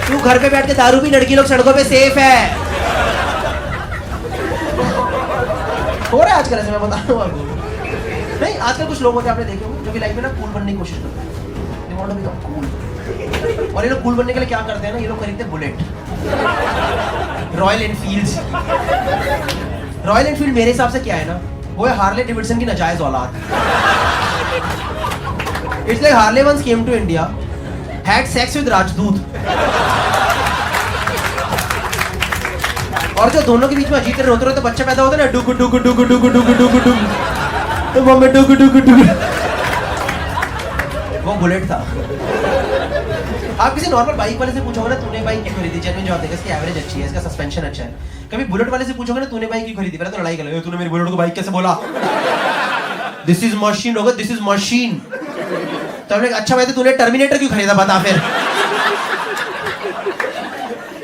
तू घर पे बैठ के दारू पी, लड़की लोग सड़कों पे सेफ है. हो रहा है आजकल ऐसे, मैं बता रहा हूँ आपको. नहीं, आजकल कुछ लोग होते हैं आपने देखे होंगे जो कि लाइफ में ना कूल बनने की कोशिश करते हैं. They want to become cool. और ये लोग कूल बनने के लिए क्या करते हैं ना, ये लोग खरीदते हैं bullet, royal Enfield. Royal Enfield मेरे हिसाब से क्या है ना, वो है हार्ले डेविडसन की नाजायज औलाद. It's like Harley once came to India, had sex with Rajdoot, और जो दोनों के बीच में अजीत रोते रोते बच्चा पैदा होता है ना, डुगु डुगु डुगु डुगु डुगु डुगु डुगु, तो वो में डुगु डुगु डुगु, वो बुलेट था. आप किसी नॉर्मल बाइक वाले से पूछोगे ना, तूने बाइक क्यों खरीदी, जेन्युइन जवाब देगा, इसकी एवरेज अच्छी है, इसका सस्पेंशन अच्छा है. कभी बुलेट वाले से पूछोगे ना, तूने बाइक क्यों खरीदी, पहले तो लड़ाई कर लेगा, तूने मेरी बुलेट को बाइक कैसे बोला, दिस इज मशीन होगा, दिस इज मशीन. तो हमने अच्छा भाई, तूने टर्मिनेटर क्यों खरीदा, बता फिर.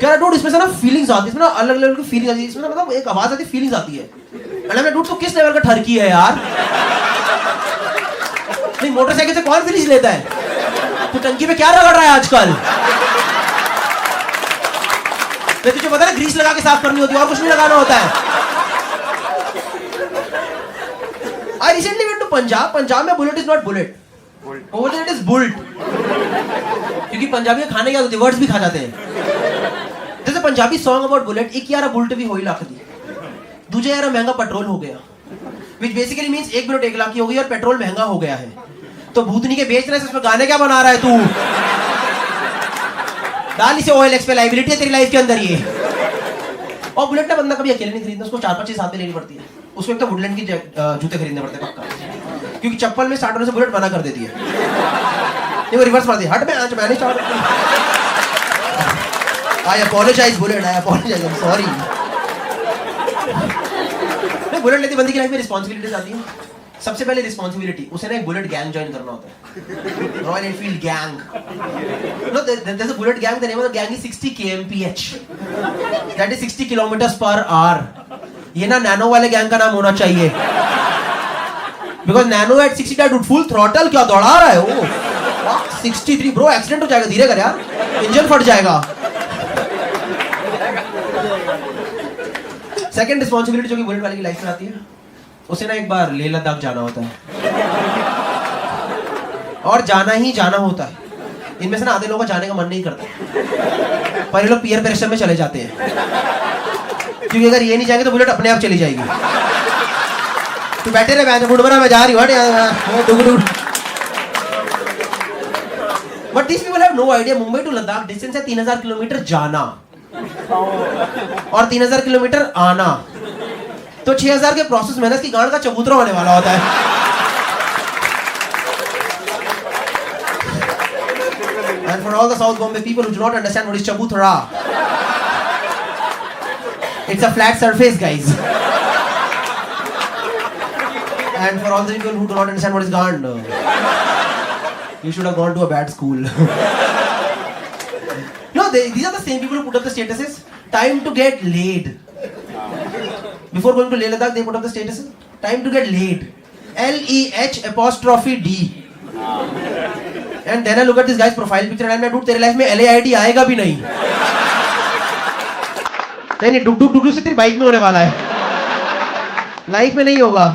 क्या डूड, इसमें से ना फीलिंग्स आती है, इसमें ना अलग लेवल की फीलिंग आती है, इसमें ना मतलब एक आवाज आती है, फीलिंग्स आती है. अरे डूड, तो किस लेवल का ठरकी है यार. नहीं, मोटरसाइकिल से कौन फीलिंग्स लेता है, तू टंकी पे क्या रगड़ रहा है आजकल. तो तुझे पता है ग्रीस लगा के साफ करनी होती है, और कुछ नहीं लगाना होता है. I recently went to Punjab. Punjab में बुलेट इज नॉट बुलेट, वो इट इज बुल्ट. क्योंकि पंजाबी में खाने क्या होते हैं, वर्ड्स भी खा जाते हैं. जैसे पंजाबी सॉन्ग अबाउट बुलेट, एक यार बुलेट भी होई लाख दी, दूजे यार महंगा पेट्रोल हो गया, which basically means एक बुलेट 1 लाख की हो गई और पेट्रोल महंगा हो गया है. तो भूतनी के बेच रहे हैं, इसमें गाने क्या बना रहा है तू. डाल इसे OLX पे, लाइबिलिटी है तेरी लाइफ के अंदर ये. और बुलेट ना बंदा कभी अकेले नहीं खरीदता, उसको 4-5 चीज साथ में लेनी पड़ती है. उसको एक तो वुडलैंड की जूते खरीदने पड़ते हैं पक्का, क्योंकि चप्पल में स्टार्ट होने से बुलेट मना कर देती है। नहीं वो रिवर्स मार दी, हट में आज मैंने start. I apologize bullet, I apologize, I am sorry. नहीं बुलेट लेती बंदी की लाइफ में रिस्पांसिबिलिटीज आती है। सबसे पहले रिस्पांसिबिलिटी, उसे ना एक बुलेट गैंग ज्वाइन करना होता है, Royal Enfield gang. No there is a bullet gang, the name of the gang is 60 kmph, that is 60 km/h। ये ना नैनो वाले गैंग का नाम होना चाहिए, because Nano at 60 that full throttle, क्या दौड़ा रहा है वो। 63 ब्रो, एक्सीडेंट हो जाएगा, धीरे कर यार, इंजन फट जाएगा। सेकंड रिस्पांसिबिलिटी जो कि बुलेट वाले की लाइफ में आती है, उसे ना एक बार लेह लद्दाख जाना होता है, और जाना ही जाना होता है। इनमें से ना आधे लोगों का जाने का मन नहीं करता, पर ये लोग पीयर प्रेशर में चले जाते हैं, क्योंकि अगर ये नहीं जाएंगे तो बुलेट अपने आप चली जाएगी। तू बैठे रहे, बुढ़बरा मैं जा रही हूँ। But this people have no idea, Mumbai to Ladakh distance है 3000 किलोमीटर जाना और 3000 किलोमीटर आना, तो 6000 के प्रोसेस में ना इसकी गांड का चबूतरा होने वाला होता है। And for all the South Bombay people who do not understand what is chabutra, it's a flat surface, guys. And for all the people who do not understand what is gand, you should have gone to a bad school. No, these are the same people who put up the statuses. Time to get laid. Before going to Leh Ladakh, they put up the statuses. Time to get laid. LEH''D. And then I look at this guy's profile picture and I'm like, dude, तेरे life में LAID आएगा भी नहीं। नहीं, डुक डुक से तेरी bike में होने वाला है, लाइफ में नहीं होगा।